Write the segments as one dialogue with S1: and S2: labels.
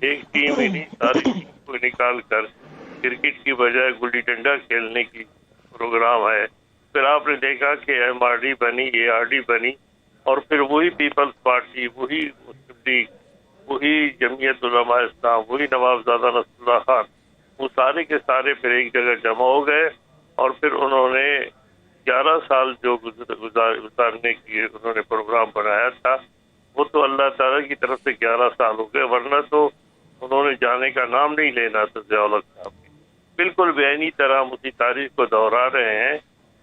S1: ایک ٹیم ہی نہیں، ساری ٹیم کو نکال کر کرکٹ کی بجائے گلی ڈنڈا کھیلنے کی پروگرام ہے. پھر آپ نے دیکھا کہ MRD بنی، ARD بنی، اور پھر وہی پیپلز پارٹی، وہی مسلم لیگ، وہی جمعیت علماء اسلام، وہی نوابزادہ نصر اللہ خان، وہ سارے کے سارے پھر ایک جگہ جمع ہو گئے. اور پھر انہوں نے 11 سال جو گزارنے کی انہوں نے پروگرام بنایا تھا، وہ تو اللہ تعالیٰ کی طرف سے 11 سال ہو گئے، ورنہ تو انہوں نے جانے کا نام نہیں لینا تھا ضیاء الحق صاحب نے. بالکل بےآئینی طرح ہم اسی تاریخ کو دہرا رہے ہیں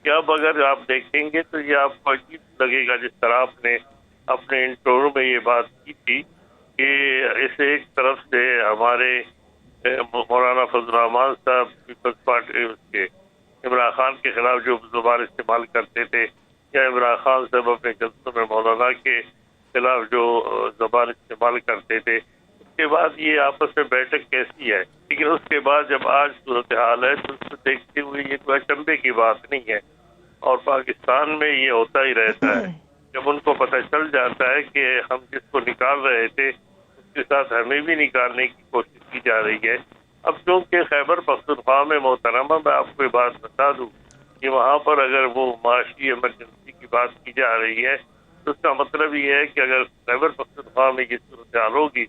S1: کہ اب اگر آپ دیکھیں گے تو یہ آپ کو عجیب لگے گا، جس طرح آپ نے اپنے انٹرو میں یہ بات کی تھی کہ اس ایک طرف سے ہمارے مولانا فضل الرحمان صاحب پیپلز پارٹی اس کے عمران خان کے خلاف جو زبان استعمال کرتے تھے، یا عمران خان صاحب اپنے جلسوں میں مولانا کے خلاف جو زبان استعمال کرتے تھے، اس کے بعد یہ آپس میں بیٹھک کیسی ہے. لیکن اس کے بعد جب آج صورتحال ہے تو اس کو دیکھتے ہوئے یہ کوئی اچنبے کی بات نہیں ہے. اور پاکستان میں یہ ہوتا ہی رہتا ہے، جب ان کو پتہ چل جاتا ہے کہ ہم جس کو نکال رہے تھے اس کے ساتھ ہمیں بھی نکالنے کی کوشش کی جا رہی ہے. اب چونکہ خیبر پختونخوا میں محترمہ، میں آپ کو یہ بات بتا دوں کہ وہاں پر اگر وہ معاشی ایمرجنسی کی بات کی جا رہی ہے تو اس کا مطلب یہ ہے کہ اگر خیبر پختونخوا میں یہ صورتحال ہوگی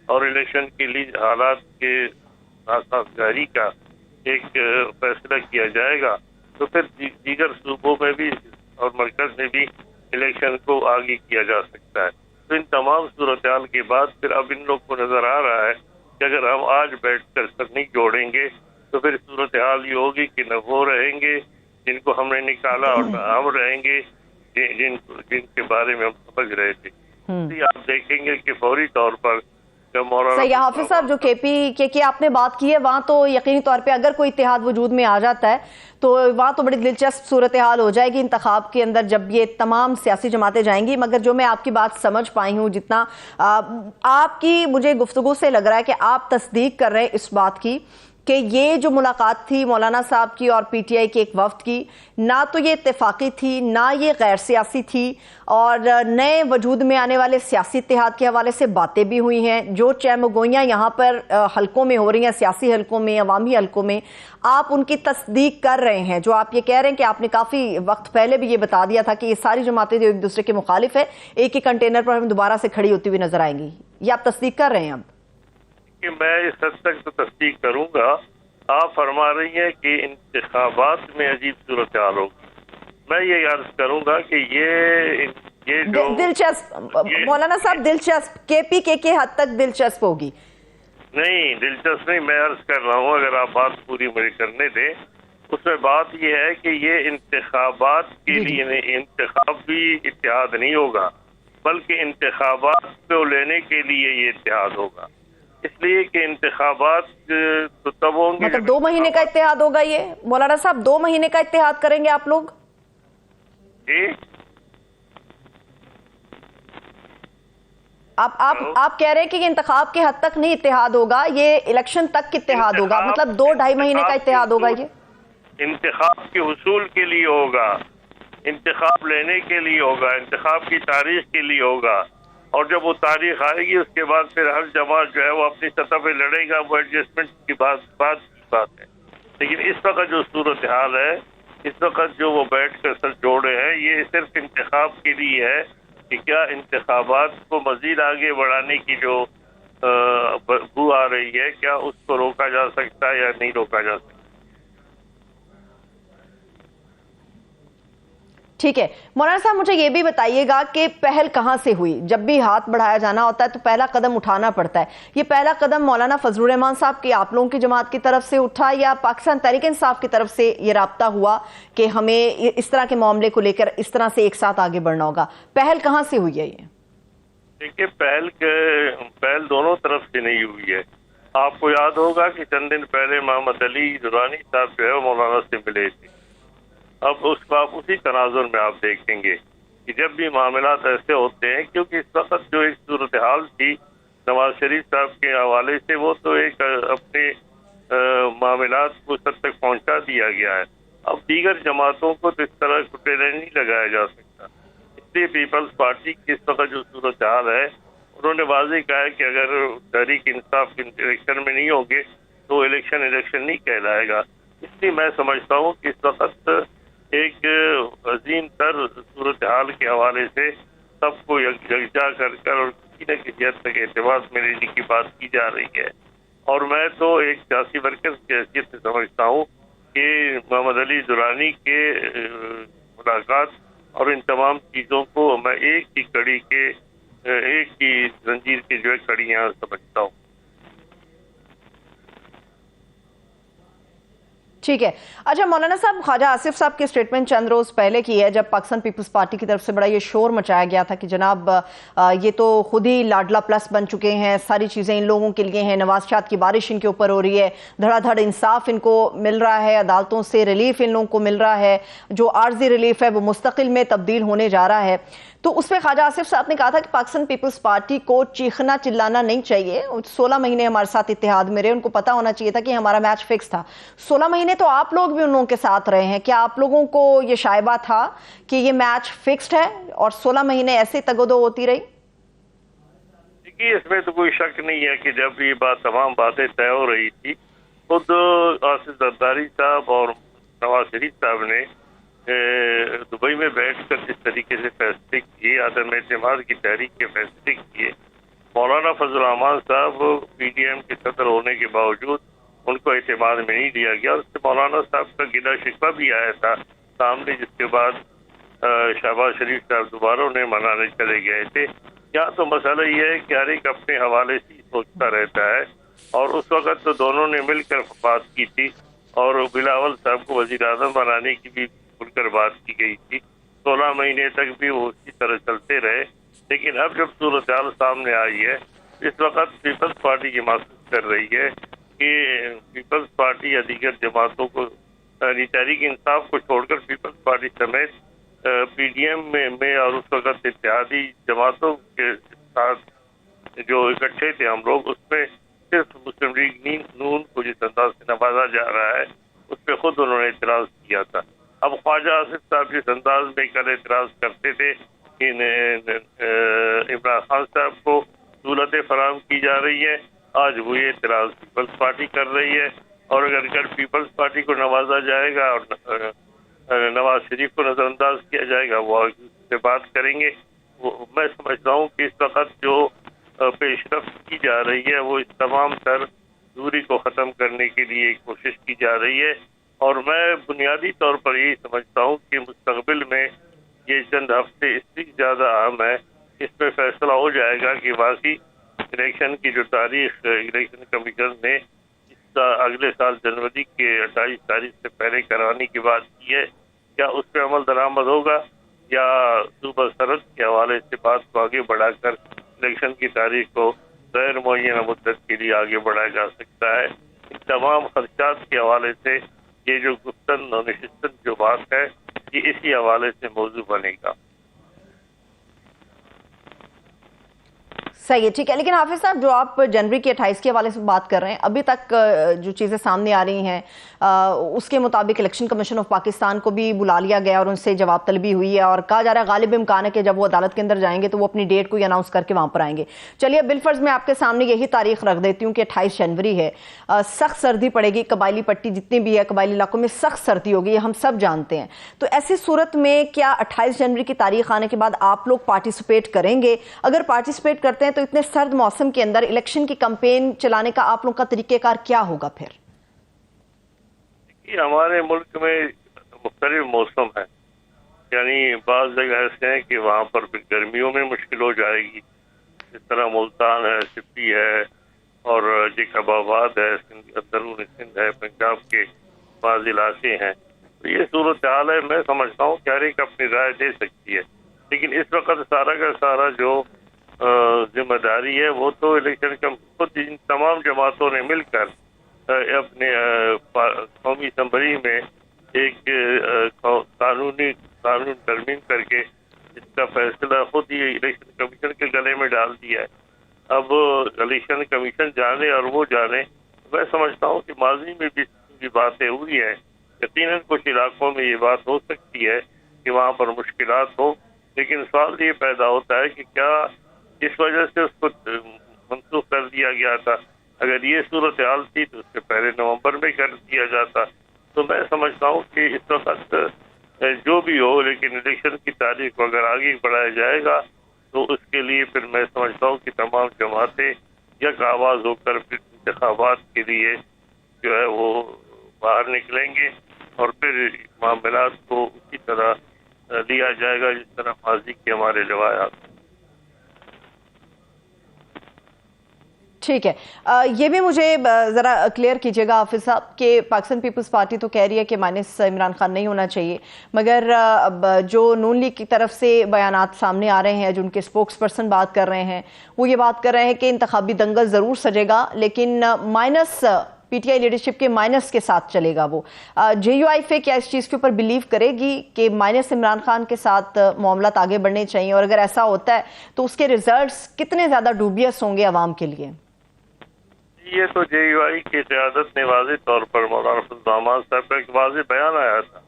S1: اور الیکشن کے لیے حالات کے ناسازگاری کا ایک فیصلہ کیا جائے گا تو پھر دیگر صوبوں میں بھی اور مرکز میں بھی الیکشن کو آگے کیا جا سکتا ہے. تو ان تمام صورتحال کے بعد پھر اب ان لوگ کو نظر آ رہا ہے کہ اگر ہم آج بیٹھ کر سر نہیں جوڑیں گے تو پھر صورتحال یہ ہوگی کہ نہ وہ رہیں گے جن کو ہم نے نکالا اور نہ ہم رہیں گے جن کے بارے میں ہم سمجھ رہے تھے. آپ دیکھیں گے کہ فوری طور پر
S2: صحیح. حافظ صاحب، جو KP کی آپ نے بات کی ہے وہاں تو یقینی طور پہ اگر کوئی اتحاد وجود میں آ جاتا ہے تو وہاں تو بڑی دلچسپ صورتحال ہو جائے گی انتخاب کے اندر جب یہ تمام سیاسی جماعتیں جائیں گی. مگر جو میں آپ کی بات سمجھ پائی ہوں، جتنا آپ کی مجھے گفتگو سے لگ رہا ہے کہ آپ تصدیق کر رہے ہیں اس بات کی کہ یہ جو ملاقات تھی مولانا صاحب کی اور PTI کے ایک وفد کی، نہ تو یہ اتفاقی تھی، نہ یہ غیر سیاسی تھی، اور نئے وجود میں آنے والے سیاسی اتحاد کے حوالے سے باتیں بھی ہوئی ہیں. جو چہمگوئیاں یہاں پر حلقوں میں ہو رہی ہیں، سیاسی حلقوں میں، عوامی حلقوں میں، آپ ان کی تصدیق کر رہے ہیں. جو آپ یہ کہہ رہے ہیں کہ آپ نے کافی وقت پہلے بھی یہ بتا دیا تھا کہ یہ ساری جماعتیں جو ایک دوسرے کے مخالف ہے، ایک ہی کنٹینر پر ہم دوبارہ سے کھڑی ہوتی ہوئی نظر آئیں گی، یہ آپ تصدیق کر رہے ہیں؟ اب
S1: میں اس حد تک تو تصدیق کروں گا. آپ فرما رہی ہیں کہ انتخابات میں عجیب صورتحال ہوگی. میں یہ عرض کروں گا کہ یہ جو
S2: دلچسپ مولانا صاحب، دلچسپ KP کے حد تک دلچسپ ہوگی. نہیں
S1: دلچسپ نہیں، میں عرض کر رہا ہوں، اگر آپ بات پوری مجھے کرنے دیں. اس میں بات یہ ہے کہ یہ انتخابات کے لیے انتخابی اتحاد نہیں ہوگا، بلکہ انتخابات کو لینے کے لیے یہ اتحاد ہوگا. اس لیے کہ انتخابات تو تب ہوں گے،
S2: مطلب 2 مہینے کا اتحاد ہوگا. یہ مولانا صاحب 2 مہینے کا اتحاد کریں گے آپ لوگ؟
S1: جی
S2: آپ کہہ رہے ہیں کہ یہ انتخاب کے حد تک نہیں اتحاد ہوگا، یہ الیکشن تک اتحاد ہوگا، مطلب 2-2.5 مہینے کا اتحاد ہوگا. یہ
S1: انتخاب کے حصول کے لیے ہوگا، انتخاب لینے کے لیے ہوگا، انتخاب کی تاریخ کے لیے ہوگا. اور جب وہ تاریخ آئے گی اس کے بعد پھر ہر جماعت جو ہے وہ اپنی سطح پہ لڑے گا. وہ ایڈجسٹمنٹ کی بات ہے. لیکن اس وقت جو صورتحال ہے، اس وقت جو وہ بیٹھ کر سر جوڑے ہیں، یہ صرف انتخاب کے لیے ہے کہ کیا انتخابات کو مزید آگے بڑھانے کی جو بو آ رہی ہے، کیا اس کو روکا جا سکتا ہے یا نہیں روکا جا سکتا.
S2: ٹھیک ہے مولانا صاحب، مجھے یہ بھی بتائیے گا کہ پہل کہاں سے ہوئی؟ جب بھی ہاتھ بڑھایا جانا ہوتا ہے تو پہلا قدم اٹھانا پڑتا ہے. یہ پہلا قدم مولانا فضل الرحمان صاحب کی، آپ لوگوں کی جماعت کی طرف سے اٹھا، یا پاکستان تحریک انصاف کی طرف سے یہ رابطہ ہوا کہ ہمیں اس طرح کے معاملے کو لے کر اس طرح سے ایک ساتھ آگے بڑھنا ہوگا؟ پہل کہاں سے ہوئی ہے یہ؟
S1: دیکھیے، پہل دونوں طرف سے نہیں ہوئی ہے. آپ کو یاد ہوگا کہ چند دن پہلے محمد علی درانی صاحب جو ہے وہ مولانا سے ملے تھے. اب اس کو آپ اسی تناظر میں آپ دیکھیں گے کہ جب بھی معاملات ایسے ہوتے ہیں، کیونکہ اس وقت جو ایک صورتحال تھی نواز شریف صاحب کے حوالے سے، وہ تو ایک اپنے معاملات کو سب تک پہنچا دیا گیا ہے. اب دیگر جماعتوں کو تو اس طرح ٹیلر نہیں لگایا جا سکتا. اس لیے پیپلز پارٹی کی اس وقت جو صورتحال ہے، انہوں نے واضح کہا ہے کہ اگر تحریک انصاف الیکشن میں نہیں ہوں گے تو الیکشن نہیں کہلائے گا. اس لیے میں سمجھتا ہوں کہ اس وقت ایک عظیم تر صورتحال کے حوالے سے سب کو یکجا کر اور کسی نہ کسی حد تک اعتماد میں لینے کی بات کی جا رہی ہے. اور میں تو ایک سیاسی مرکز کی حیثیت سے سمجھتا ہوں کہ محمد علی درانی کے ملاقات اور ان تمام چیزوں کو میں ایک ہی کڑی کے ایک ہی زنجیر کی جو ہے کڑیاں سمجھتا ہوں.
S2: ٹھیک ہے. اچھا مولانا صاحب، خواجہ آصف صاحب کی اسٹیٹمنٹ چند روز پہلے کی ہے جب پاکستان پیپلز پارٹی کی طرف سے بڑا یہ شور مچایا گیا تھا کہ جناب یہ تو خود ہی لاڈلا پلس بن چکے ہیں، ساری چیزیں ان لوگوں کے لیے ہیں، نواز شاہد کی بارش ان کے اوپر ہو رہی ہے، دھڑا دھڑ انصاف ان کو مل رہا ہے، عدالتوں سے ریلیف ان لوگوں کو مل رہا ہے، جو عارضی ریلیف ہے وہ مستقل میں تبدیل ہونے جا رہا ہے. تو اس پہ خواجہ آصف صاحب نے کہا تھا کہ پاکستان پیپلز پارٹی کو چیخنا چلانا نہیں چاہیے. 16 مہینے ہمارے ساتھ اتحاد میں رہے، ان کو پتا ہونا چاہیے تھا کہ ہمارا میچ فکس تھا. 16 مہینے تو آپ لوگ بھی ان لوگوں کے ساتھ رہے ہیں، کیا آپ لوگوں کو یہ شائبہ تھا کہ یہ میچ فکسڈ ہے اور 16 مہینے ایسے تگودو ہوتی رہی؟
S1: دیکھیے، اس میں تو کوئی شک نہیں ہے کہ جب یہ تمام باتیں طے ہو رہی تھی، خود آصف زرداری صاحب اور نواز شریف صاحب نے دبئی میں بیٹھ کر جس طریقے سے فیصلے کیے، عدم اعتماد کی تحریک کے فیصلے کیے، مولانا فضل الرحمان صاحب پی ڈی ایم کے صدر ہونے کے باوجود ان کو اعتماد میں نہیں لیا گیا. اور اس سے مولانا صاحب کا گلہ شکوہ بھی آیا تھا سامنے، جس کے بعد شہباز شریف صاحب دوبارہ انہیں منانے چلے گئے تھے. یہاں تو مسئلہ یہ ہے کہ ہر ایک اپنے حوالے سے سوچتا رہتا ہے، اور اس وقت تو دونوں نے مل کر بات کی تھی اور بلاول صاحب کو وزیر اعظم بنانے کی بھی کھل کر بات کی گئی تھی. 16 مہینے تک بھی وہ اسی طرح چلتے رہے. لیکن اب جب صورتحال سامنے آئی ہے، اس وقت پیپلز پارٹی یہ محسوس کر رہی ہے کہ پیپلز پارٹی یا دیگر جماعتوں کو، یعنی تحریک انصاف کو چھوڑ کر پیپلز پارٹی سمیت پی ڈی ایم میں اور اس وقت اتحادی جماعتوں کے ساتھ جو اکٹھے تھے ہم لوگ، اس میں صرف مسلم لیگ نون کو جس انداز سے نوازا جا رہا ہے اس پہ خود انہوں نے اعتراض کیا تھا. اب خواجہ آصف صاحب جس انداز میں کل اعتراض کرتے تھے کہ عمران خان صاحب کو سہولتیں فراہم کی جا رہی ہے، آج وہ یہ اعتراض پیپلز پارٹی کر رہی ہے. اور اگر کل پیپلز پارٹی کو نوازا جائے گا اور نواز شریف کو نظر انداز کیا جائے گا، وہ سے بات کریں گے. میں سمجھتا ہوں کہ اس وقت جو پیش رفت کی جا رہی ہے وہ اس تمام تر دوری کو ختم کرنے کے لیے کوشش کی جا رہی ہے. اور میں بنیادی طور پر یہی سمجھتا ہوں کہ مستقبل میں یہ چند ہفتے اس لیے زیادہ اہم ہے، اس میں فیصلہ ہو جائے گا کہ واقعی الیکشن کی جو تاریخ الیکشن کمیشن نے اگلے سال جنوری کے 28 تاریخ سے پہلے کرانے کی بات کی ہے، کیا اس پہ عمل درآمد ہوگا یا صوبہ سرحد کے حوالے سے بات کو آگے بڑھا کر الیکشن کی تاریخ کو غیر معینہ مدت کے لیے آگے بڑھایا جا سکتا ہے. ان تمام خدشات کے حوالے سے یہ جو گفتن اور نشستن جو بات ہے، یہ اسی حوالے سے موضوع بنے گا.
S2: صحیح ہے، ٹھیک ہے. لیکن حافظ صاحب، جو آپ جنوری کے 28 کے حوالے سے بات کر رہے ہیں، ابھی تک جو چیزیں سامنے آ رہی ہیں اس کے مطابق الیکشن کمیشن آف پاکستان کو بھی بلا لیا گیا اور ان سے جواب طلبی ہوئی ہے، اور کہا جا رہا ہے غالب امکان ہے کہ جب وہ عدالت کے اندر جائیں گے تو وہ اپنی ڈیٹ کو ہی اناؤنس کر کے وہاں پر آئیں گے. چلیے بالفرض میں آپ کے سامنے یہی تاریخ رکھ دیتی ہوں کہ 28 جنوری ہے، سخت سردی پڑے گی، قبائلی پٹی جتنی بھی ہے قبائلی علاقوں میں سخت سردی ہوگی، یہ ہم سب جانتے ہیں. تو ایسی صورت میں کیا 28 جنوری کی تاریخ آنے کے بعد آپ لوگ پارٹیسپیٹ کریں گے؟ اگر پارٹیسپیٹ کرتے ہیں تو اتنے سرد موسم کے اندر الیکشن کی کمپین چلانے کا آپ لوگ کا طریقہ کار کیا ہوگا پھر؟
S1: ہمارے ملک میں مختلف موسم ہیں، یعنی بعض جگہ ایسے ہیں کہ وہاں پر گرمیوں میں مشکل ہو جائے گی، جس طرح ملتان ہے، سپی ہے اور جیکب آباد ہے، اندرون سندھ ہے، پنجاب کے بعض علاقے ہیں. تو یہ صورتحال ہے. میں سمجھتا ہوں کہ ہر ایک اپنی رائے دے سکتی ہے، لیکن اس وقت سارا کا سارا جو ذمہ داری ہے وہ تو الیکشن خود ان تمام جماعتوں نے مل کر اپنے قومی اسمبلی میں ایک قانون ترمیم کر کے اس کا فیصلہ خود ہی الیکشن کمیشن کے گلے میں ڈال دیا ہے. اب الیکشن کمیشن جانے اور وہ جانے. میں سمجھتا ہوں کہ ماضی میں بھی باتیں ہوئی ہیں، یقیناً کچھ علاقوں میں یہ بات ہو سکتی ہے کہ وہاں پر مشکلات ہو، لیکن سوال یہ پیدا ہوتا ہے کہ کیا اس وجہ سے اس کو منسوخ کر دیا گیا تھا. اگر یہ صورتحال تھی تو اس سے پہلے نومبر میں کر دیا جاتا. تو میں سمجھتا ہوں کہ اس وقت جو بھی ہو، لیکن الیکشن کی تاریخ کو اگر آگے بڑھایا جائے گا تو اس کے لیے پھر میں سمجھتا ہوں کہ تمام جماعتیں یک آواز ہو کر پھر انتخابات کے لیے جو ہے وہ باہر نکلیں گے اور پھر معاملات کو اسی طرح لیا جائے گا جس طرح ماضی کے ہمارے روایات.
S2: ٹھیک ہے، یہ بھی مجھے ذرا کلیئر کیجیے گا حافظ صاحب کہ پاکستان پیپلز پارٹی تو کہہ رہی ہے کہ مائنس عمران خان نہیں ہونا چاہیے، مگر جو نون لیگ کی طرف سے بیانات سامنے آ رہے ہیں، جو ان کے اسپوکس پرسن بات کر رہے ہیں، وہ یہ بات کر رہے ہیں کہ انتخابی دنگل ضرور سجے گا لیکن minus P T I leadership کے مائنس کے ساتھ چلے گا. وہ جے یو آئی فے کیا اس چیز کے اوپر بلیو کرے گی کہ مائنس عمران خان کے ساتھ معاملات آگے بڑھنے چاہیے، اور اگر ایسا ہوتا ہے تو اس کے ریزلٹس کتنے زیادہ ڈوبیس ہوں گے عوام کے لیے؟
S1: یہ تو جے یو آئی کی قیادت نے واضح طور پر مولانا فضل الرحمان صاحب کا ایک واضح بیان آیا تھا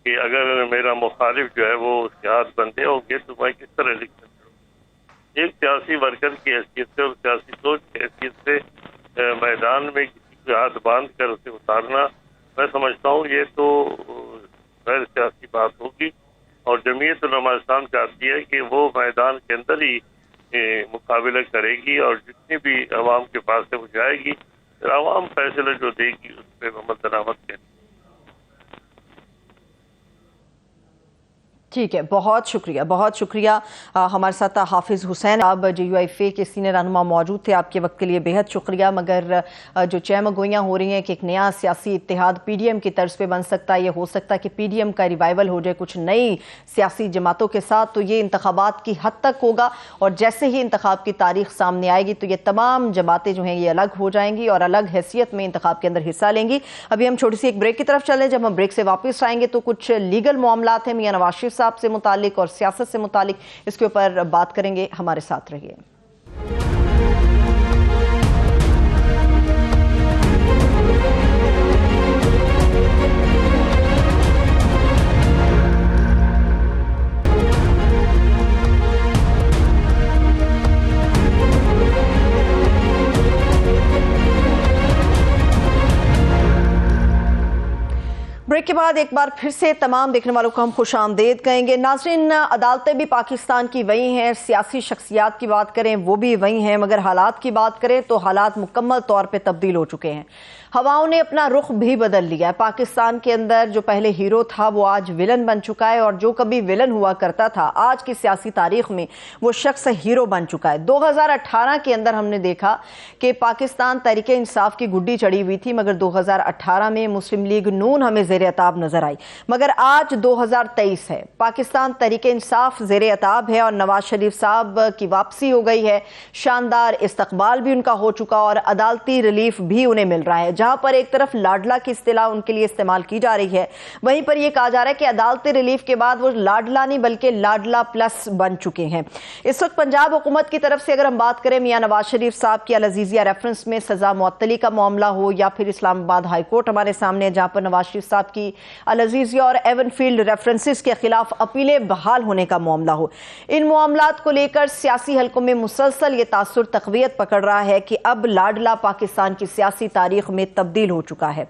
S1: کہ اگر میرا مخالف جو ہے وہ اس کے ہاتھ بندھے ہوں گے تو میں کس طرح الیکشن کروں. ایک سیاسی ورکر کی حیثیت سے اور سیاسی سوچ کی حیثیت سے میدان میں کسی کے ہاتھ باندھ کر اسے اتارنا، میں سمجھتا ہوں یہ تو غیر سیاسی بات ہوگی. اور جمعیت علماء اسلام چاہتی ہے کہ وہ میدان کے اندر ہی مقابلہ کرے گی اور جتنی بھی عوام کے پاس سے وہ جائے گی عوام فیصلہ جو دے گی اس پہ عمل درآمد کرے.
S2: ٹھیک ہے، بہت شکریہ بہت شکریہ. ہمارے ساتھ حافظ حسین آپ جے یو آئی فے کے سینئر رہنما موجود تھے. آپ کے وقت کے لیے بہت شکریہ. مگر جو چہم گوئیاں ہو رہی ہیں کہ ایک نیا سیاسی اتحاد پی ڈی ایم کی طرز پہ بن سکتا ہے، یہ ہو سکتا ہے کہ پی ڈی ایم کا ریوائول ہو جائے کچھ نئی سیاسی جماعتوں کے ساتھ، تو یہ انتخابات کی حد تک ہوگا اور جیسے ہی انتخاب کی تاریخ سامنے آئے گی تو یہ تمام جماعتیں جو ہیں یہ الگ ہو جائیں گی اور الگ حیثیت میں انتخاب کے اندر حصہ لیں گی. ابھی ہم چھوٹی سی ایک بریک کی طرف چلیں. جب ہم بریک سے واپس آئیں گے تو کچھ لیگل معاملات ہیں میاں نواز شریف صاحب سے متعلق اور سیاست سے متعلق، اس کے اوپر بات کریں گے. ہمارے ساتھ رہیے. بریک کے بعد ایک بار پھر سے تمام دیکھنے والوں کو ہم خوش آمدید کہیں گے. ناظرین، عدالتیں بھی پاکستان کی وہی ہیں، سیاسی شخصیات کی بات کریں وہ بھی وہی ہیں، مگر حالات کی بات کریں تو حالات مکمل طور پہ تبدیل ہو چکے ہیں. ہواؤں نے اپنا رخ بھی بدل لیا ہے. پاکستان کے اندر جو پہلے ہیرو تھا وہ آج ولن بن چکا ہے، اور جو کبھی ولن ہوا کرتا تھا آج کی سیاسی تاریخ میں وہ شخص ہیرو بن چکا ہے. 2018 کے اندر ہم نے دیکھا کہ پاکستان تحریک انصاف کی گڈی چڑھی ہوئی تھی، مگر 2018 میں مسلم لیگ نون ہمیں زیر عتاب نظر آئی. مگر آج 2023 ہے، پاکستان تحریک انصاف زیر عتاب ہے اور نواز شریف صاحب کی واپسی ہو گئی ہے. شاندار استقبال بھی ان کا ہو چکا اور عدالتی ریلیف بھی انہیں مل رہا ہے. جہاں پر ایک طرف لاڈلا کی اصطلاح ان کے لیے استعمال کی جا رہی ہے، وہیں پر یہ کہا جا رہا ہے کہ عدالتی ریلیف کے بعد وہ لاڈلا نہیں بلکہ لاڈلا پلس بن چکے ہیں. اس وقت پنجاب حکومت کی طرف سے اگر ہم بات کریں میاں نواز شریف صاحب کی العزیزیہ ریفرنس میں سزا معطلی کا معاملہ ہو، یا پھر اسلام آباد ہائی کورٹ ہمارے سامنے ہے جہاں پر نواز شریف صاحب کی العزیزیہ اور ایون فیلڈ ریفرنسز کے خلاف اپیلیں بحال ہونے کا معاملہ ہو، ان معاملات کو لے کر سیاسی حلقوں میں مسلسل یہ تاثر تقویت پکڑ رہا ہے کہ اب لاڈلا پاکستان کی سیاسی تاریخ میں تبدیل ہو چکا ہے.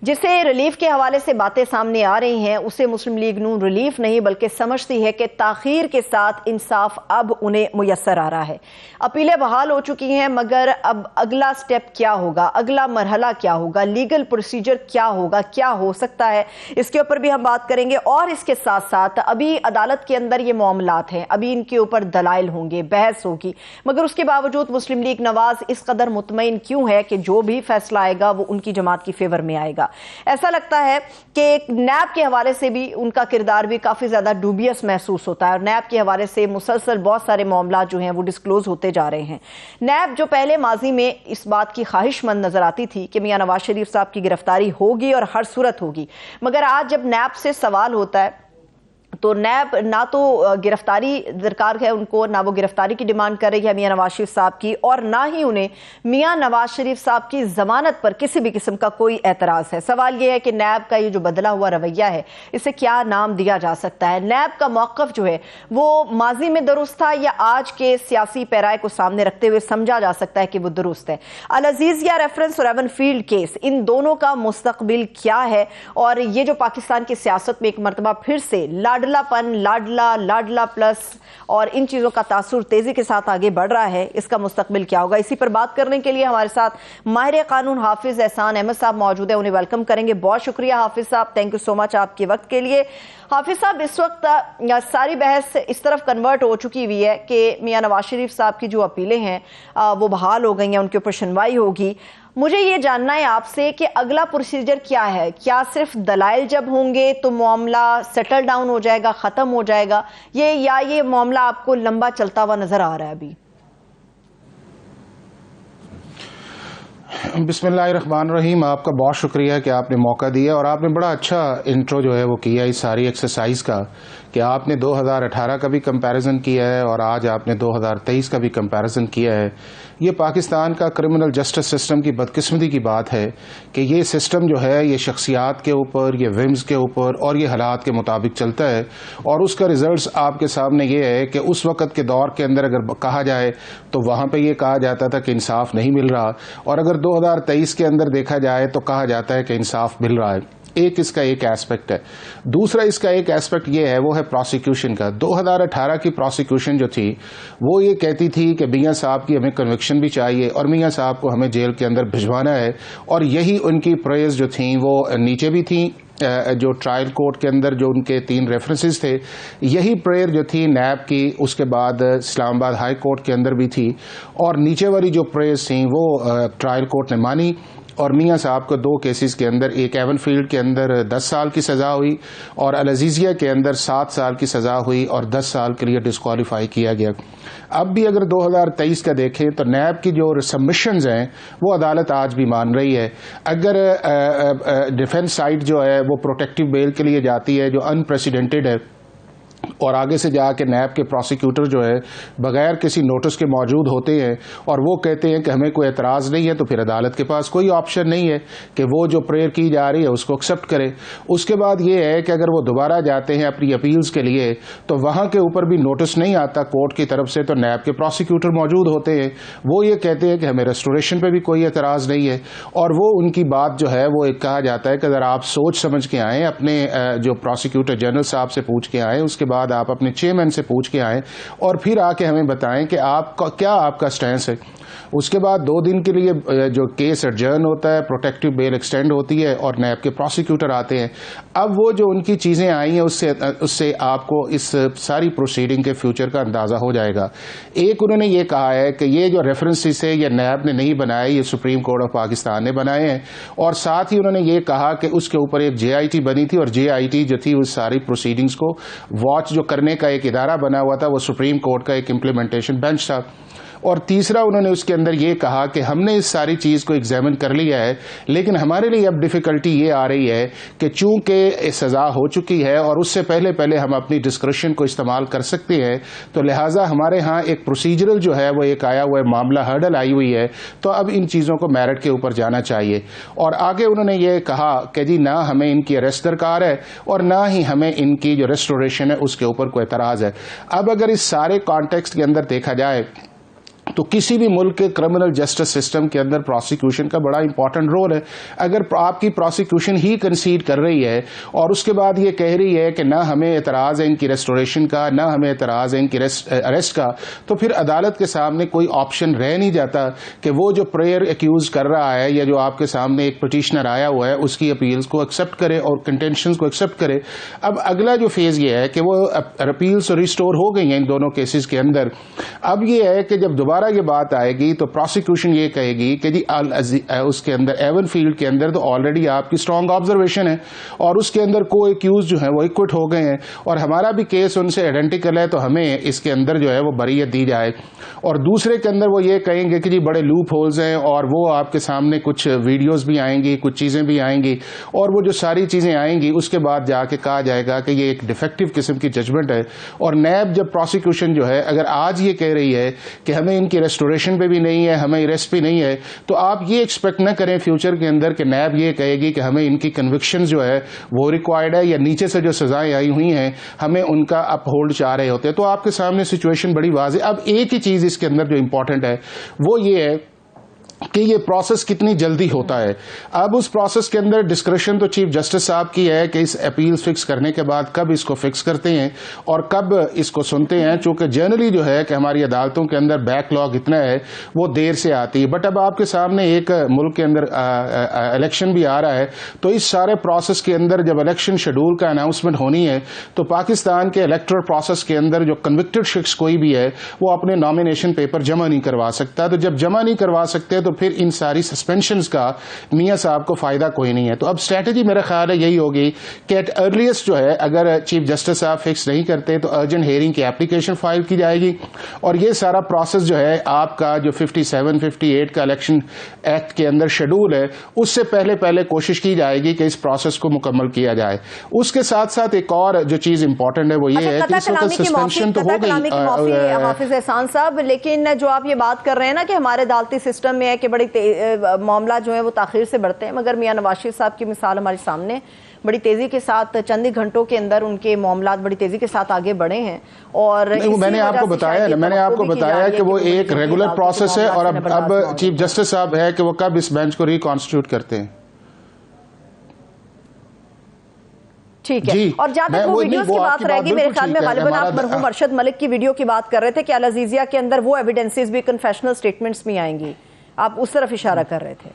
S2: جسے ریلیف کے حوالے سے باتیں سامنے آ رہی ہیں اسے مسلم لیگ نون ریلیف نہیں بلکہ سمجھتی ہے کہ تاخیر کے ساتھ انصاف اب انہیں میسر آ رہا ہے. اپیلیں بحال ہو چکی ہیں، مگر اب اگلا سٹیپ کیا ہوگا، اگلا مرحلہ کیا ہوگا، لیگل پروسیجر کیا ہوگا، کیا ہو سکتا ہے، اس کے اوپر بھی ہم بات کریں گے. اور اس کے ساتھ ساتھ ابھی عدالت کے اندر یہ معاملات ہیں، ابھی ان کے اوپر دلائل ہوں گے، بحث ہوگی، مگر اس کے باوجود مسلم لیگ نواز اس قدر مطمئن کیوں ہے کہ جو بھی فیصلہ آئے گا وہ ان کی جماعت کی فیور میں آئے گا. ایسا لگتا ہے کہ نیب کے حوالے سے بھی ان کا کردار بھی کافی زیادہ ڈوبیس محسوس ہوتا ہے، اور نیب کے حوالے سے مسلسل بہت سارے معاملات جو ہیں وہ ڈسکلوز ہوتے جا رہے ہیں. نیب جو پہلے ماضی میں اس بات کی خواہش مند نظر آتی تھی کہ میاں نواز شریف صاحب کی گرفتاری ہوگی اور ہر صورت ہوگی، مگر آج جب نیب سے سوال ہوتا ہے تو نیب نہ تو گرفتاری درکار ہے ان کو، نہ وہ گرفتاری کی ڈیمانڈ کر رہی ہے میاں نواز شریف صاحب کی، اور نہ ہی انہیں میاں نواز شریف صاحب کی ضمانت پر کسی بھی قسم کا کوئی اعتراض ہے۔ سوال یہ ہے کہ نیب کا یہ جو بدلا ہوا رویہ ہے اسے کیا نام دیا جا سکتا ہے؟ نیب کا موقف جو ہے وہ ماضی میں درست تھا یا آج کے سیاسی پیرائے کو سامنے رکھتے ہوئے سمجھا جا سکتا ہے کہ وہ درست ہے؟ العزیزیہ ریفرنس اور ایون فیلڈ کیس، ان دونوں کا مستقبل کیا ہے؟ اور یہ جو پاکستان کی سیاست میں ایک مرتبہ پھر سے لاڈلا پن، لاڈلا پلس اور ان چیزوں کا تاثر تیزی کے ساتھ آگے بڑھ رہا ہے، اس کا مستقبل کیا ہوگا؟ اسی پر بات کرنے کے لیے ہمارے ساتھ ماہر قانون حافظ احسان احمد صاحب موجود ہیں، انہیں ویلکم کریں گے۔ بہت شکریہ حافظ صاحب، تھینک یو سو مچ آپ کے وقت کے لیے۔ حافظ صاحب، اس وقت ساری بحث اس طرف کنورٹ ہو چکی ہوئی ہے کہ میاں نواز شریف صاحب کی جو اپیلیں ہیں وہ بحال ہو گئی ہیں، ان کے اوپر سنوائی ہوگی۔ مجھے یہ جاننا ہے آپ سے کہ اگلا پروسیجر کیا ہے؟ کیا صرف دلائل جب ہوں گے تو معاملہ سیٹل ڈاؤن ہو جائے گا، ختم ہو جائے گا، یہ معاملہ آپ کو لمبا چلتا ہوا نظر آ رہا ہے ابھی؟
S3: بسم اللہ الرحمن الرحیم۔ آپ کا بہت شکریہ کہ آپ نے موقع دیا، اور آپ نے بڑا اچھا انٹرو جو ہے وہ کیا اس ساری ایکسرسائز کا، کہ آپ نے 2018 کا بھی کمپیریزن کیا ہے اور آج آپ نے 2023 کا بھی کمپیریزن کیا ہے۔ یہ پاکستان کا کرمنل جسٹس سسٹم کی بدقسمتی کی بات ہے کہ یہ سسٹم جو ہے یہ شخصیات کے اوپر، یہ ومز کے اوپر اور یہ حالات کے مطابق چلتا ہے، اور اس کا ریزلٹس آپ کے سامنے یہ ہے کہ اس وقت کے دور کے اندر اگر کہا جائے تو وہاں پہ یہ کہا جاتا تھا کہ انصاف نہیں مل رہا، اور اگر 2023 کے اندر دیکھا جائے تو کہا جاتا ہے کہ انصاف مل رہا ہے۔ اس کا ایک ایسپیکٹ ہے۔ دوسرا اس کا ایک ایسپیکٹ یہ ہے، وہ ہے پروسیکیوشن کا۔ 2018 کی پروسیکیوشن جو تھی وہ یہ کہتی تھی کہ میاں صاحب کی ہمیں کنوکشن بھی چاہیے اور میاں صاحب کو ہمیں جیل کے اندر بھجوانا ہے، اور یہی ان کی پریز جو تھیں وہ نیچے بھی تھیں، جو ٹرائل کورٹ کے اندر جو ان کے 3 ریفرنسز تھے، یہی پریئر جو تھی نیب کی، اس کے بعد اسلام آباد ہائی کورٹ کے اندر بھی تھی، اور نیچے والی جو پریئرز تھیں وہ ٹرائل کورٹ نے مانی، اور میاں صاحب کو 2 کیسز کے اندر، ایک ایون فیلڈ کے اندر 10 سال کی سزا ہوئی اور العزیزیہ کے اندر 7 سال کی سزا ہوئی اور 10 سال کے لیے ڈسکوالیفائی کیا گیا۔ اب بھی اگر 2023 کا دیکھیں تو نیب کی جو سبمیشنز ہیں وہ عدالت آج بھی مان رہی ہے۔ اگر ڈیفنس سائٹ جو ہے وہ پروٹیکٹیو بیل کے لیے جاتی ہے جو انپریسیڈنٹڈ ہے، اور آگے سے جا کے نیب کے پروسیکیوٹر جو ہے بغیر کسی نوٹس کے موجود ہوتے ہیں اور وہ کہتے ہیں کہ ہمیں کوئی اعتراض نہیں ہے، تو پھر عدالت کے پاس کوئی آپشن نہیں ہے کہ وہ جو پریئر کی جا رہی ہے اس کو ایکسیپٹ کرے۔ اس کے بعد یہ ہے کہ اگر وہ دوبارہ جاتے ہیں اپنی اپیلز کے لیے تو وہاں کے اوپر بھی نوٹس نہیں آتا کورٹ کی طرف سے، تو نیب کے پروسیکیوٹر موجود ہوتے ہیں، وہ یہ کہتے ہیں کہ ہمیں ریسٹوریشن پہ بھی کوئی اعتراض نہیں ہے، اور وہ ان کی بات جو ہے وہ ایک کہا جاتا ہے کہ اگر آپ سوچ سمجھ کے آئیں، اپنے جو پروسیکیوٹر جنرل صاحب سے پوچھ کے آئیں، اس کے بعد آپ اپنے چیئرمین سے پوچھ کے آئیں اور پھر آ کے ہمیں بتائیں کہ آپ کا کیا آپ کا سٹینس ہے۔ اس کے بعد 2 دن کے لیے جو کیس ایڈجرن ہوتا ہے، پروٹیکٹیو بیل ایکسٹینڈ ہوتی ہے اور نیب کے پروسیکیوٹر آتے ہیں۔ اب وہ جو ان کی چیزیں آئی ہیں اس سے آپ کو اس ساری پروسیڈنگ کے فیوچر کا اندازہ ہو جائے گا۔ ایک انہوں نے یہ کہا ہے کہ یہ جو ریفرنسز ہے یہ نیب نے نہیں بنائے، یہ سپریم کورٹ آف پاکستان نے بنائے ہیں، اور ساتھ ہی انہوں نے یہ کہا کہ اس کے اوپر ایک JIT بنی تھی، اور JIT جو تھی اس ساری پروسیڈنگز کو واچ جو کرنے کا ایک ادارہ بنا ہوا تھا، وہ سپریم کورٹ کا ایک امپلیمنٹیشن بینچ تھا۔ اور تیسرا انہوں نے اس کے اندر یہ کہا کہ ہم نے اس ساری چیز کو ایگزامن کر لیا ہے، لیکن ہمارے لیے اب ڈیفیکلٹی یہ آ رہی ہے کہ چونکہ سزا ہو چکی ہے اور اس سے پہلے ہم اپنی ڈسکریشن کو استعمال کر سکتے ہیں، تو لہٰذا ہمارے ہاں ایک پروسیجرل جو ہے وہ ایک آیا ہوا ہے معاملہ، ہرڈل آئی ہوئی ہے، تو اب ان چیزوں کو میرٹ کے اوپر جانا چاہیے۔ اور آگے انہوں نے یہ کہا کہ جی نہ ہمیں ان کی اریسٹ درکار ہے اور نہ ہی ہمیں ان کی جو ریسٹوریشن ہے اس کے اوپر کوئی اعتراض ہے۔ اب اگر اس سارے کانٹیکسٹ کے اندر دیکھا جائے تو کسی بھی ملک کے کرمنل جسٹس سسٹم کے اندر پروسیکیوشن کا بڑا امپورٹنٹ رول ہے۔ اگر آپ کی پروسیکیوشن ہی کنسیڈ کر رہی ہے اور اس کے بعد یہ کہہ رہی ہے کہ نہ ہمیں اعتراض ہے ان کی ریسٹوریشن کا، نہ ہمیں اعتراض ہے ان کی اریسٹ کا، تو پھر عدالت کے سامنے کوئی آپشن رہ نہیں جاتا کہ وہ جو پریئر ایکیوز کر رہا ہے یا جو آپ کے سامنے ایک پٹیشنر آیا ہوا ہے اس کی اپیلز کو ایکسیپٹ کرے اور کنٹینشنز کو ایکسیپٹ کرے۔ اب اگلا جو فیز یہ ہے کہ وہ اپیلز ریسٹور ہو گئی ہیں ان دونوں کیسز کے اندر۔ اب یہ ہے کہ جب دوبارہ دوبارہ یہ بات آئے گی تو پروسیکیوشن یہ کہے گی کہ جی اس کے اندر ایون فیلڈ کے اندر تو آلریڈی آپ کی اسٹرانگ آبزرویشن ہے اور اس کے اندر کو ایکیوز جو ہیں وہ ایکوٹ ہو گئے ہیں اور ہمارا بھی کیس ان سے آئیڈینٹیکل ہے تو ہمیں اس کے اندر جو ہے وہ بریت دی جائے. اور دوسرے کے اندر وہ یہ کہیں گے کہ جی بڑے لوپ ہولز ہیں اور وہ آپ کے سامنے کچھ ویڈیوز بھی آئیں گی, کچھ چیزیں بھی آئیں گی, اور وہ جو ساری چیزیں آئیں گی اس کے بعد جا کے کہا جائے گا کہ یہ ایک ڈیفیکٹو قسم کی ججمنٹ ہے. اور نیب جب پروسیکیوشن جو ہے اگر آج یہ کہہ رہی ہے کہ ہمیں ان کی ریسٹوریشن پہ بھی نہیں ہے, ہمیں اریسٹ بھی نہیں ہے, تو آپ یہ ایکسپیکٹ نہ کریں فیوچر کے اندر کہ نیب یہ کہے گی کہ ہمیں ان کی کنوکشن جو ہے وہ ریکوائرڈ ہے یا نیچے سے جو سزائیں آئی ہوئی ہیں ہمیں ان کا اپ ہولڈ چاہ رہے ہوتے ہیں. تو آپ کے سامنے سچویشن بڑی واضح. اب ایک ہی چیز اس کے اندر جو امپورٹنٹ ہے وہ یہ ہے کہ یہ پروسیس کتنی جلدی ہوتا ہے. اب اس پروسیس کے اندر ڈسکریشن تو چیف جسٹس صاحب کی ہے کہ اس اپیل فکس کرنے کے بعد کب اس کو فکس کرتے ہیں اور کب اس کو سنتے ہیں, چونکہ جنرلی جو ہے کہ ہماری عدالتوں کے اندر بیک لاگ اتنا ہے وہ دیر سے آتی ہے. بٹ اب آپ کے سامنے ایک ملک کے اندر الیکشن بھی آ رہا ہے, تو اس سارے پروسیس کے اندر جب الیکشن شیڈول کا اناؤنسمنٹ ہونی ہے تو پاکستان کے الیکٹرل پروسیس کے اندر جو کنوکٹڈ شخص کوئی بھی ہے وہ اپنے نامینیشن پیپر جمع نہیں کروا سکتا. تو جب جمع نہیں کروا سکتے تو پھر ان ساری سسپینشنز کا میاں صاحب کو فائدہ کوئی نہیں ہے. تو اب اسٹریٹجی میرا خیال ہے یہی ہوگی کہ ایٹ ارلیسٹ جو ہے اگر چیف جسٹس صاحب فکس نہیں کرتے تو ارجنٹ ہیئرنگ کی اپلیکیشن فائل کی جائے گی اور یہ سارا پروسیس جو ہے آپ کا جو 57 58 کا الیکشن ایکٹ کے اندر شیڈول ہے اس سے پہلے کوشش کی جائے گی کہ اس پروسیس کو مکمل کیا جائے. اس کے ساتھ ساتھ ایک اور جو چیز امپورٹنٹ ہے وہ یہ ہے کہ اس وقت سسپینشن تو ہو گئی
S2: حافظ احسان صاحب, لیکن جو آپ یہ بات کر رہے ہیں نا کہ ہمارے عدالتی سسٹم میں ہے کہ بڑی معاملات جو ہیں وہ تاخیر سے بڑھتے ہیں, مگر میاں نواز شریف صاحب کی مثال ہمارے سامنے بڑی تیزی کے ساتھ چند ہی گھنٹوں کے اندر ان کے معاملات بڑی تیزی کے ساتھ آگے بڑھے ہیں. اور
S3: میں نے آپ کو بتایا کہ وہ ایک ریگولر پروسیس ہے اور اب چیف جسٹس صاحب ہے کہ وہ کب اس بینچ کو ریکانسٹیٹیوٹ کرتے ہیں.
S2: ٹھیک ہے. اور جہاں تک وہ ویڈیوز کی بات رہے گی, میرے خیال میں غالباً آپ مرحوم ارشد ملک کی ویڈیو کی بات کر رہے تھے کہ العزیزیہ کے اندر وہ ایویڈنسز بھی کنفیشنل سٹیٹمنٹس بھی آئیں گی, آپ اس طرف اشارہ کر رہے تھے.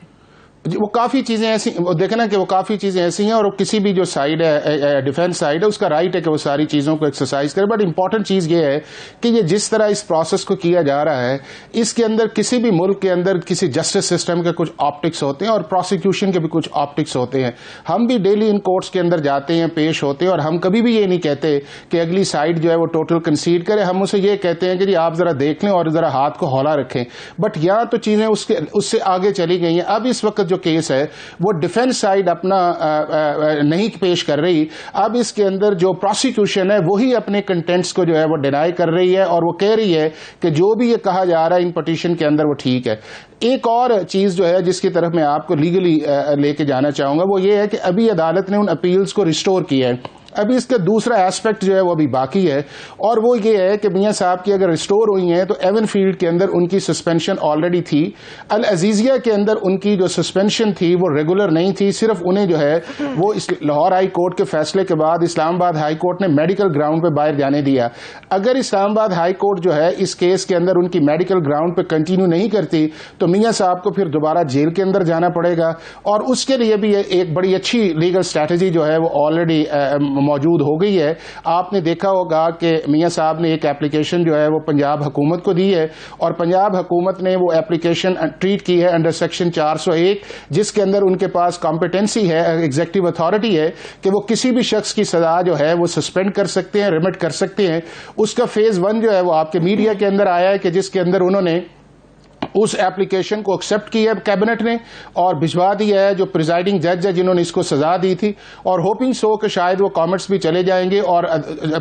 S3: وہ کافی چیزیں ایسی دیکھیں نا کہ وہ کافی چیزیں ایسی ہیں اور کسی بھی جو سائڈ ہے ڈیفینس سائڈ ہے اس کا رائٹ ہے کہ وہ ساری چیزوں کو ایکسرسائز کرے. بٹ امپورٹنٹ چیز یہ ہے کہ یہ جس طرح اس پروسیس کو کیا جا رہا ہے اس کے اندر کسی بھی ملک کے اندر کسی جسٹس سسٹم کے کچھ آپٹکس ہوتے ہیں اور پروسیکیوشن کے بھی کچھ آپٹکس ہوتے ہیں. ہم بھی ڈیلی ان کورٹس کے اندر جاتے ہیں, پیش ہوتے ہیں, اور ہم کبھی بھی یہ نہیں کہتے کہ اگلی سائڈ جو ہے وہ ٹوٹل کنسیڈ کرے. ہم اسے یہ کہتے ہیں کہ جی آپ ذرا دیکھ لیں اور ذرا ہاتھ کو ہولا رکھیں. بٹ یہاں تو چیزیں اس سے آگے چلی گئی ہیں. اب اس وقت جو کیس ہے وہ ڈیفینس سائڈ اپنا نہیں پیش کر رہی. اب اس کے اندر جو پروسیکیوشن ہے وہی اپنے کنٹینٹس کو جو ہے وہ ڈینائی کر رہی ہے اور وہ کہہ رہی ہے کہ جو بھی یہ کہا جا رہا ہے ان پٹیشن کے اندر وہ ٹھیک ہے. ایک اور چیز جو ہے جس کی طرف میں آپ کو لیگلی لے کے جانا چاہوں گا وہ یہ ہے کہ ابھی عدالت نے ان اپیلز کو ریسٹور کیا ہے. ابھی اس کا دوسرا ایسپیکٹ جو ہے وہ ابھی باقی ہے اور وہ یہ ہے کہ میاں صاحب کی اگر ریسٹور ہوئی ہیں تو ایون فیلڈ کے اندر ان کی سسپینشن آلریڈی تھی. العزیزیہ کے اندر ان کی جو سسپینشن تھی وہ ریگولر نہیں تھی, صرف انہیں جو ہے وہ لاہور ہائی کورٹ کے فیصلے کے بعد اسلام آباد ہائی کورٹ نے میڈیکل گراؤنڈ پہ باہر جانے دیا. اگر اسلام آباد ہائی کورٹ جو ہے اس کیس کے اندر ان کی میڈیکل گراؤنڈ پہ کنٹینیو نہیں کرتی تو میاں صاحب کو پھر دوبارہ جیل کے اندر جانا پڑے گا. اور اس کے لیے بھی ایک بڑی اچھی لیگل اسٹریٹجی جو ہے وہ آلریڈی موجود ہو گئی ہے. آپ نے دیکھا ہوگا کہ میاں صاحب نے ایک اپلیکیشن جو ہے وہ پنجاب حکومت کو دی ہے اور پنجاب حکومت نے وہ اپلیکیشن ٹریٹ کی ہے انڈر سیکشن 401 جس کے اندر ان کے پاس کمپیٹنسی ہے, ایگزیکٹو اتھارٹی ہے کہ وہ کسی بھی شخص کی سزا جو ہے وہ سسپینڈ کر سکتے ہیں, ریمٹ کر سکتے ہیں. اس کا فیز 1 جو ہے وہ آپ کے میڈیا کے اندر آیا ہے کہ جس کے اندر انہوں نے اس ایپلیکیشن کو ایکسپٹ کیا ہے کیبنٹ نے اور بھجوا دیا ہے جو پریزائڈنگ جج ہے جنہوں نے اس کو سزا دی تھی. اور ہوپنگ سو کہ شاید وہ کامنٹس بھی چلے جائیں گے اور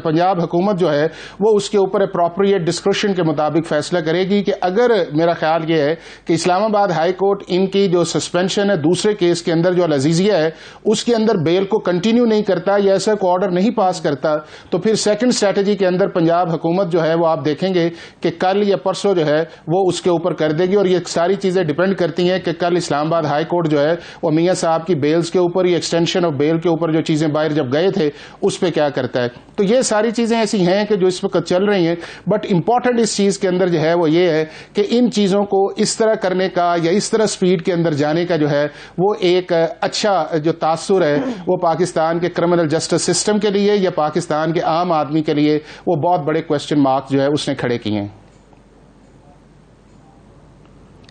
S3: پنجاب حکومت جو ہے وہ اس کے اوپر اپروپریٹ ڈسکرشن کے مطابق فیصلہ کرے گی کہ اگر میرا خیال یہ ہے کہ اسلام آباد ہائی کورٹ ان کی جو سسپینشن ہے دوسرے کیس کے اندر جو العزیزیہ ہے اس کے اندر بیل کو کنٹینیو نہیں کرتا یا ایسا کوئی آرڈر نہیں پاس کرتا تو پھر سیکنڈ اسٹریٹجی کے اندر پنجاب حکومت جو ہے وہ آپ دیکھیں گے کہ کل یا پرسوں جو ہے وہ اس کے اوپر کر دے گی. اور یہ ساری چیزیں ڈیپینڈ کرتی ہیں کہ کل اسلام آباد ہائی کورٹ جو ہے وہ میاں صاحب کی بیلز کے اوپر یا ایکسٹینشن آف بیل کے اوپر جو چیزیں باہر جب گئے تھے اس پہ کیا کرتا ہے. تو یہ ساری چیزیں ایسی ہیں کہ جو اس وقت چل رہی ہیں. بٹ امپورٹنٹ اس چیز کے اندر جو ہے وہ یہ ہے کہ ان چیزوں کو اس طرح کرنے کا یا اس طرح سپیڈ کے اندر جانے کا جو ہے وہ ایک اچھا جو تاثر ہے وہ پاکستان کے کرمنل جسٹس سسٹم کے لیے یا پاکستان کے عام آدمی کے لیے وہ بہت بڑے کوسچن مارک جو ہے اس نے کھڑے کیے ہیں.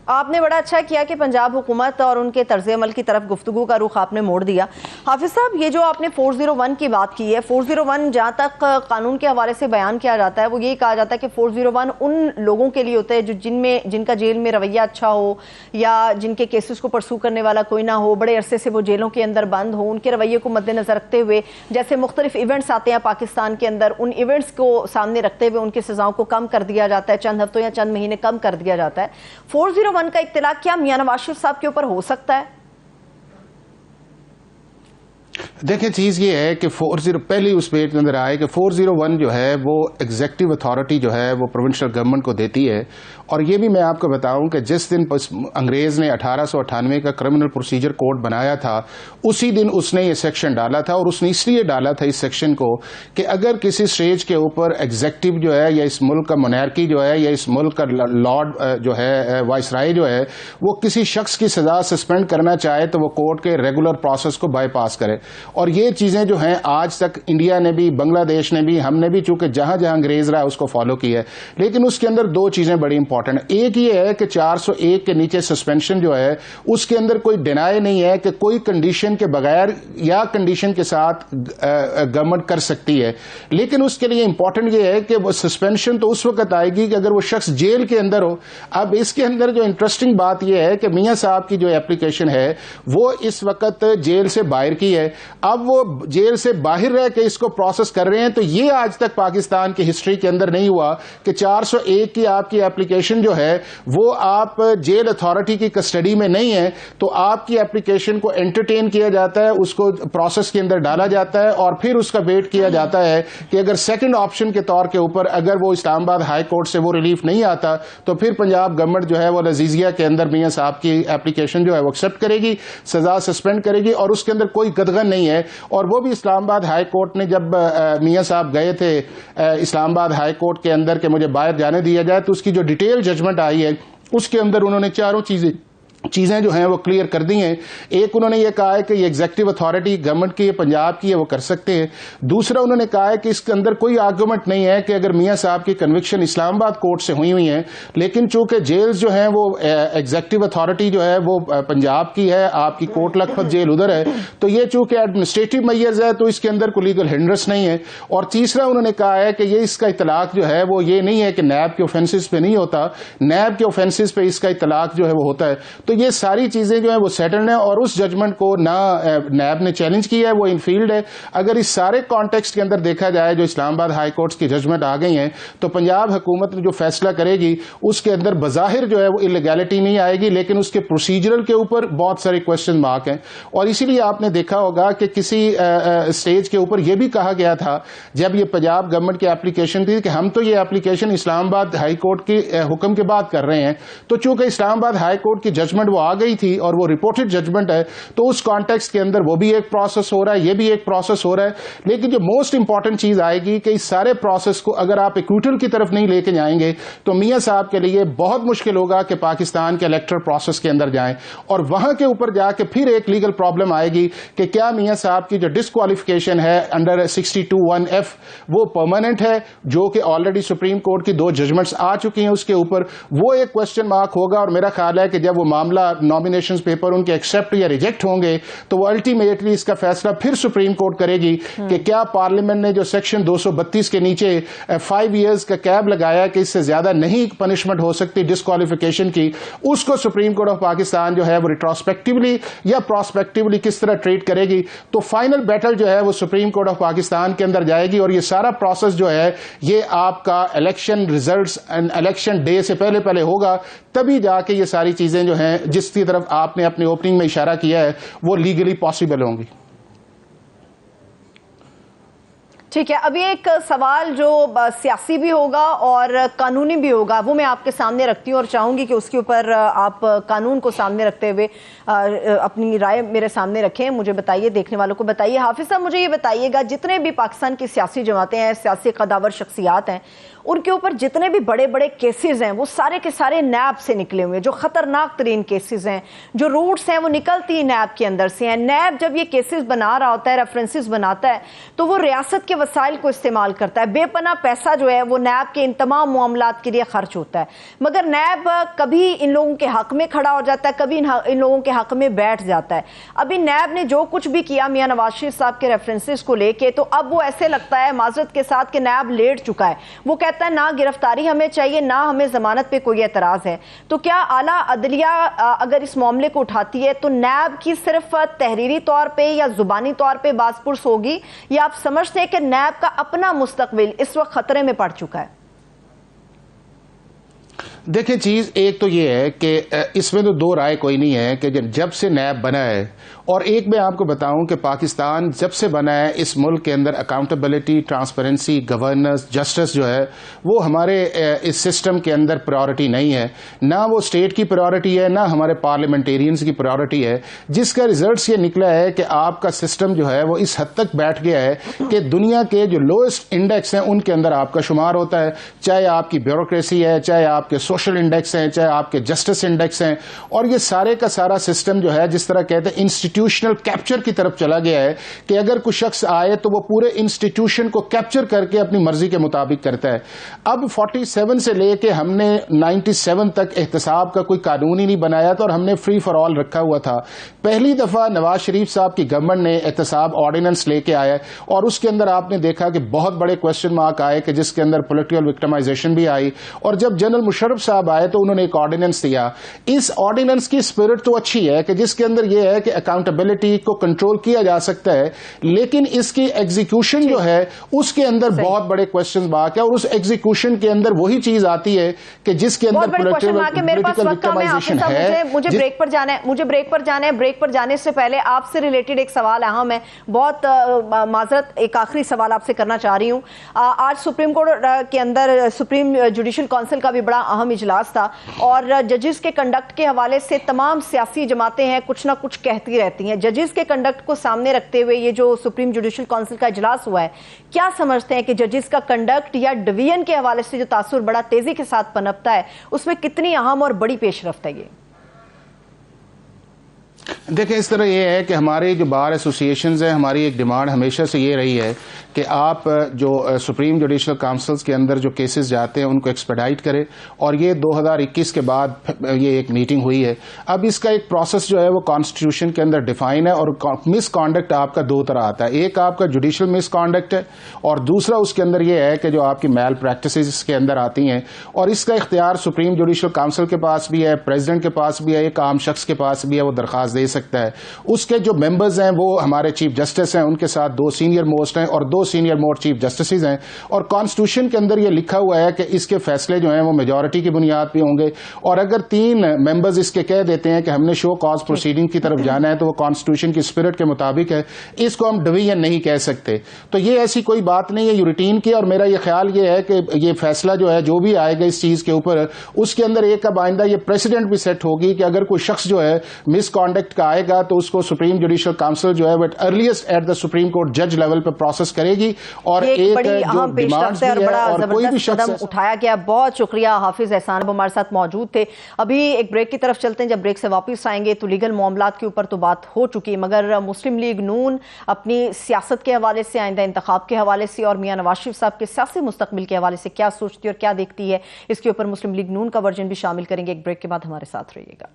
S2: آپ نے بڑا اچھا کیا کہ پنجاب حکومت اور ان کے طرز عمل کی طرف گفتگو کا رخ آپ نے موڑ دیا. حافظ صاحب، یہ جو آپ نے 401 کی بات کی ہے، 401 جہاں تک قانون کے حوالے سے بیان کیا جاتا ہے وہ یہ کہا جاتا ہے کہ 401 ان لوگوں کے لیے ہوتا ہے جن کا جیل میں رویہ اچھا ہو یا جن کے کیسز کو پرسو کرنے والا کوئی نہ ہو، بڑے عرصے سے وہ جیلوں کے اندر بند ہو. ان کے رویے کو مد نظر رکھتے ہوئے جیسے مختلف ایونٹس آتے ہیں پاکستان کے اندر، ان ایونٹس کو سامنے رکھتے ہوئے ان کی سزاؤں کو کم کر دیا جاتا ہے، چند ہفتوں یا چند مہینے کم کر دیا جاتا ہے. 401 کا اطلاق کیا میاں نواز شریف صاحب کے اوپر ہو سکتا ہے؟
S3: دیکھیں، چیز یہ ہے کہ 40 پہلی اس پیج کے اندر آئے کہ 401 جو ہے وہ ایگزیکٹو اتھارٹی جو ہے وہ پروونشل گورنمنٹ کو دیتی ہے. اور یہ بھی میں آپ کو بتاؤں کہ جس دن انگریز نے 1898 کا کرمنل پروسیجر کوڈ بنایا تھا، اسی دن اس نے یہ سیکشن ڈالا تھا. اور اس نے اس لیے ڈالا تھا اس سیکشن کو کہ اگر کسی اسٹیج کے اوپر ایگزیکٹو جو ہے یا اس ملک کا مونارکی جو ہے یا اس ملک کا لارڈ جو ہے وائسرائے جو ہے وہ کسی شخص کی سزا سسپینڈ کرنا چاہے تو وہ کورٹ کے ریگولر پروسیس کو بائی پاس کرے. اور یہ چیزیں جو ہیں آج تک انڈیا نے بھی، بنگلہ دیش نے بھی، ہم نے بھی چونکہ جہاں جہاں انگریز رہا اس کو فالو کیا ہے. لیکن اس کے اندر دو چیزیں بڑی امپورٹنٹ. ایک یہ ہے کہ 401 کے نیچے سسپینشن جو ہے اس کے اندر کوئی ڈینائی نہیں ہے کہ کوئی کنڈیشن کے بغیر یا کنڈیشن کے ساتھ گورنمنٹ کر سکتی ہے. لیکن اس کے لیے امپورٹنٹ یہ ہے کہ وہ سسپینشن تو اس وقت آئے گی کہ اگر وہ شخص جیل کے اندر ہو. اب اس کے اندر جو انٹرسٹنگ بات یہ ہے کہ میاں صاحب کی جو اپلیکیشن ہے وہ اس وقت جیل سے باہر کی ہے. اب وہ جیل سے باہر رہ کے اس کو پروسیس کر رہے ہیں. تو یہ آج تک پاکستان کی ہسٹری کے اندر نہیں ہوا کہ 401 کی آپ کی اپلیکیشن جو ہے وہ آپ جیل اتھارٹی کی کسٹڈی میں نہیں ہے تو آپ کی اپلیکیشن کو انٹرٹین کیا جاتا ہے، اس کو پروسیس کے اندر ڈالا جاتا ہے اور پھر اس کا ویٹ کیا جاتا ہے کہ اگر سیکنڈ آپشن کے طور کے اوپر اگر وہ اسلام آباد ہائی کورٹ سے وہ ریلیف نہیں آتا تو پھر پنجاب گورنمنٹ جو ہے وہ لذیذیہ کے اندر میاں صاحب کی اپلیکیشن جو ہے وہ ایکسپٹ کرے گی، سزا سسپینڈ کرے گی اور اس کے اندر کوئی قدغن نہیں ہے. اور وہ بھی اسلام آباد ہائی کورٹ نے جب میاں صاحب گئے تھے اسلام آباد ہائی کورٹ کے اندر کہ مجھے باہر جانے دیا جائے تو اس کی جو ڈیٹیل ججمنٹ آئی ہے اس کے اندر انہوں نے چاروں چیزیں جو ہیں وہ کلیئر کر دی ہیں. ایک انہوں نے یہ کہا ہے کہ یہ ایگزیکٹو اتھارٹی گورنمنٹ کی ہے، پنجاب کی ہے، وہ کر سکتے ہیں. دوسرا انہوں نے کہا ہے کہ اس کے اندر کوئی آرگومنٹ نہیں ہے کہ اگر میاں صاحب کی کنوکشن اسلام آباد کورٹ سے ہوئی ہیں لیکن چونکہ جیلز جو ہیں وہ ایگزیکٹو اتھارٹی جو ہے وہ پنجاب کی ہے، آپ کی کوٹ لکھپت جیل ادھر ہے تو یہ چونکہ ایڈمنسٹریٹو میئرز ہے تو اس کے اندر کوئی لیگل ہنڈرنس نہیں ہے. اور تیسرا انہوں نے کہا ہے کہ یہ اس کا اطلاق جو ہے وہ یہ نہیں ہے کہ نیب کے اوفینسز پہ نہیں ہوتا، نیب کے اوفینسز پہ اس کا اطلاق جو ہے وہ ہوتا ہے. تو یہ ساری چیزیں جو ہیں وہ سیٹلڈ ہیں اور اس ججمنٹ کو نہ نیب نے چیلنج کیا ہے، وہ انفیلڈ ہے. اگر اس سارے کانٹیکسٹ کے اندر دیکھا جائے جو اسلام آباد ہائی کورٹس کی ججمنٹ آ گئی ہیں تو پنجاب حکومت جو فیصلہ کرے گی اس کے اندر بظاہر جو ہے وہ اللیگیلٹی نہیں آئے گی لیکن اس کے پروسیجرل کے اوپر بہت سارے کوشچن مارک ہیں. اور اسی لیے آپ نے دیکھا ہوگا کہ کسی اسٹیج کے اوپر یہ بھی کہا گیا تھا جب یہ پنجاب گورنمنٹ کی اپلیکیشن تھی کہ ہم تو یہ اپلیکیشن اسلام آباد ہائی کورٹ کے حکم کے بعد کر رہے ہیں تو چونکہ اسلام آباد ہائی کورٹ کی ججمنٹ وہ آ گئی تھی اور وہ رپورٹڈ ججمنٹ ہے تو اس کانٹیکسٹ کے اندر وہ بھی ایک پروسیس ہو رہا ہے، یہ بھی ایک پروسیس ہو رہا ہے. لیکن جو موسٹ امپورٹنٹ چیز آئے گی کہ اس سارے پروسیس کو اگر آپ ایکوٹل کی طرف نہیں لے کے جائیں گے تو میاں صاحب کے لیے بہت مشکل ہوگا کہ پاکستان کے الیکٹرل پروسیس کے اندر جائیں اور وہاں کے اوپر جا کے پھر ایک لیگل پرابلم آئے گی کہ کیا میاں صاحب کی جو ڈسکوالیفیکیشن ہے انڈر 62(1)(f) وہ پرماننٹ ہے جو کہ آلریڈی سپریم کورٹ کی 2 ججمنٹس آ چکی ہیں اس کے اوپر، وہ ایک کوشچن مارک ہوگا. اور میرا خیال ہے کہ جب وہ معاملہ نامینیشن پیپر ان کے ایکسپٹ یا ریجیکٹ ہوں گے تو وہ الٹیمیٹلی اس کا فیصلہ پھر سپریم کورٹ کرے گی کہ کیا پارلیمنٹ نے جو سیکشن 232 کے نیچے 5 ایئرز کا کیب لگایا کہ اس سے زیادہ نہیں پنشمنٹ ہو سکتی ڈسکوالیفیکیشن کی، اس کو سپریم کورٹ آف پاکستان جو ہے وہ ریٹروسپیکٹیولی یا پراسپیکٹیولی کس طرح ٹریٹ کرے گی. تو فائنل بیٹل جو ہے وہ سپریم کورٹ آف پاکستان کے اندر جائے گی اور یہ سارا پروسیس جو ہے یہ آپ کا الیکشن ریزلٹس الیکشن ڈے سے پہلے ہوگا. تبھی جا کے یہ ساری چیزیں جو ہیں جس کی طرف آپ نے اپنی اوپننگ میں اشارہ کیا ہے وہ لیگلی پاسبل ہوں گی.
S2: ٹھیک ہے، ابھی ایک سوال جو سیاسی بھی ہوگا اور قانونی بھی ہوگا وہ میں آپ کے سامنے رکھتی ہوں اور چاہوں گی کہ اس کے اوپر آپ قانون کو سامنے رکھتے ہوئے اپنی رائے میرے سامنے رکھیں. مجھے بتائیے، دیکھنے والوں کو بتائیے. حافظ صاحب مجھے یہ بتائیے گا، جتنے بھی پاکستان کی سیاسی جماعتیں ہیں، سیاسی قداور شخصیات ہیں، ان کے اوپر جتنے بھی بڑے بڑے کیسز ہیں وہ سارے کے سارے نیب سے نکلے ہوئے ہیں. جو خطرناک ترین کیسز ہیں, جو روٹس ہیں وہ نکلتی نیب کے اندر سے ہیں. نیب جب یہ کیسز بنا رہا ہوتا ہے, ریفرنسز بناتا ہے, تو وہ ریاست کے وسائل کو استعمال کرتا ہے. بے پناہ پیسہ جو ہے وہ نیب کے ان تمام معاملات کے لیے خرچ ہوتا ہے. مگر نیب کبھی ان لوگوں کے حق میں کھڑا ہو جاتا ہے, کبھی ان لوگوں کے حق میں بیٹھ جاتا ہے. ابھی نیب نے جو کچھ بھی کیا میاں نواز شریف صاحب کے ریفرنسز کو لے کے, تو اب وہ ایسے لگتا ہے معذرت کے ساتھ کہ نیب لیٹ چکا ہے. وہ کہتا ہے نہ گرفتاری ہمیں چاہیے, نہ ہمیں ضمانت پہ کوئی اعتراض ہے. تو کیا اعلیٰ عدلیہ اگر اس معاملے کو اٹھاتی ہے تو نیب کی صرف تحریری طور پہ یا زبانی طور پہ باز پرس ہوگی, یا آپ سمجھتے ہیں کہ نیب کا اپنا مستقبل اس وقت خطرے میں پڑ چکا ہے؟
S3: دیکھیں, چیز ایک تو یہ ہے کہ اس میں تو دو رائے کوئی نہیں ہے کہ جب سے نیب بنا ہے, اور ایک میں آپ کو بتاؤں کہ پاکستان جب سے بنا ہے اس ملک کے اندر اکاؤنٹیبلٹی, ٹرانسپیرنسی, گورننس, جسٹس جو ہے وہ ہمارے اس سسٹم کے اندر پرائیورٹی نہیں ہے. نہ وہ اسٹیٹ کی پرائیورٹی ہے, نہ ہمارے پارلیمنٹیرینز کی پرائیورٹی ہے, جس کا ریزلٹس یہ نکلا ہے کہ آپ کا سسٹم جو ہے وہ اس حد تک بیٹھ گیا ہے کہ دنیا کے جو لوئسٹ انڈیکس ہیں ان کے اندر آپ کا شمار ہوتا ہے. چاہے آپ کی بیوروکریسی ہے, چاہے آپ کے سوشل انڈیکس ہیں, چاہے آپ کے جسٹس انڈیکس ہیں, اور یہ سارے کا سارا سسٹم جو ہے جس طرح کہتے ہیں انسٹیٹیوشنل کیپچر کی طرف چلا گیا ہے کہ اگر کوئی شخص آئے تو وہ پورے انسٹیٹیوشن کو کیپچر کر کے اپنی مرضی کے مطابق کرتا ہے. اب 47 سے لے کے ہم نے 97 تک احتساب کا کوئی قانون ہی نہیں بنایا تھا, اور ہم نے فری فار آل رکھا ہوا تھا. پہلی دفعہ نواز شریف صاحب کی گورنمنٹ نے احتساب آرڈیننس لے کے آیا, اور اس کے اندر آپ نے دیکھا کہ بہت بڑے کوشچن مارک آئے کہ جس کے اندر پولیٹیکل وکٹمائزیشن بھی آئی. اور جب جنرل مشرف صاحب آئے تو انہوں نے ایک آرڈیننس دیا. اس آرڈیننس کی اسپرٹ تو اچھی ہے کہ جس کے اندر یہ ہے کہ اکاؤنٹیبلٹی کو کنٹرول کیا جا سکتا ہے, لیکن اس کی ایگزیکیوشن جو ہے اس کے اندر بہت بڑے کوشچن مارک ہے, اور اس ایگزیکیوشن کے اندر وہی چیز آتی ہے کہ جس کے اندر پولیٹیکل وکٹمائزیشن ہے.
S2: مجھے بریک پر جانا ہے, بریک پر جانے سے پہلے آپ سے ریلیٹڈ ایک سوال اہم ہے, بہت معذرت, ایک آخری سوال آپ سے کرنا چاہ رہی ہوں. آج سپریم کورٹ کے اندر سپریم جوڈیشل کونسل کا بھی بڑا اہم اجلاس تھا, اور ججز کے کنڈکٹ کے حوالے سے تمام سیاسی جماعتیں ہیں کچھ نہ کچھ کہتی رہتی ہیں. ججز کے کنڈکٹ کو سامنے رکھتے ہوئے یہ جو سپریم جوڈیشل کونسل کا اجلاس ہوا ہے, کیا سمجھتے ہیں کہ ججز کا کنڈکٹ یا ڈویژن کے حوالے سے جو تاثر بڑا تیزی کے ساتھ پنپتا ہے اس میں کتنی اہم اور بڑی پیش رفت ہے یہ؟
S3: دیکھیں, اس طرح یہ ہے کہ ہمارے جو بار ایسوسیشنز ہیں, ہماری ایک ڈیمانڈ ہمیشہ سے یہ رہی ہے کہ آپ جو سپریم جوڈیشل کونسلز کے اندر جو کیسز جاتے ہیں ان کو ایکسپیڈائٹ کرے, اور یہ 2021 کے بعد یہ ایک میٹنگ ہوئی ہے. اب اس کا ایک پروسیس جو ہے وہ کانسٹیٹیوشن کے اندر ڈیفائن ہے, اور مس کانڈکٹ آپ کا دو طرح آتا ہے. ایک آپ کا جوڈیشل مس کانڈکٹ ہے, اور دوسرا اس کے اندر یہ ہے کہ جو آپ کی میل پریکٹسز اس کے اندر آتی ہیں, اور اس کا اختیار سپریم جوڈیشل کونسل کے پاس بھی ہے, پریزیڈنٹ کے پاس بھی ہے, ایک عام شخص کے پاس بھی ہے, وہ درخواست دے سکتا ہے. اس کے جو ممبرز ہیں وہ ہمارے چیف جسٹس ہیں, ان کے ساتھ 2 سینئر موسٹ ہیں اور 2 سینئر موسٹ چیف جسٹسز ہیں, اور کانسٹیٹیوشن کے اندر یہ لکھا ہوا ہے کہ اس کے فیصلے جو ہیں وہ میجورٹی کی بنیاد پہ ہوں گے, اور اگر 3 ممبرز اس کے کہہ دیتے ہیں کہ ہم نے شو کاز پروسیڈنگ کی طرف جانا ہے تو وہ کانسٹیٹیوشن کی اسپرٹ کے مطابق ہے, اس کو ہم ڈویژن نہیں کہہ سکتے. تو یہ ایسی کوئی بات نہیں ہے, یہ روٹین کی, اور میرا یہ خیال یہ ہے کہ یہ فیصلہ جو ہے جو بھی آئے گا اس چیز کے اوپر, اس کے اندر ایک اب آئندہ یہ پریسیڈنٹ بھی سیٹ ہوگی کہ اگر کوئی شخص جو ہے مس کانڈکٹ کا آئے گا تو اس کو سپریم جوڈیشل کونسل جو ہے but earliest at the supreme court جج لیول پہ پروسیس کرے گی. اور ایک
S2: بڑی اہم پیش رفت ہے اور بڑا زبردست قدم اٹھایا گیا. بہت شکریہ. حافظ احسان اب ہمارے ساتھ موجود تھے. ابھی ایک بریک کی طرف چلتے ہیں, جب بریک سے واپس آئیں گے تو لیگل معاملات کے اوپر تو بات ہو چکی, مگر مسلم لیگ نون اپنی سیاست کے حوالے سے, آئندہ انتخاب کے حوالے سے, اور میاں نواز شریف صاحب کے سیاسی مستقبل کے حوالے سے کیا سوچتی ہے اور کیا دیکھتی ہے, اس کے اوپر مسلم لیگ نون کا ورژن بھی شامل کریں گے. ایک بریک کے بعد ہمارے ساتھ رہیے گا.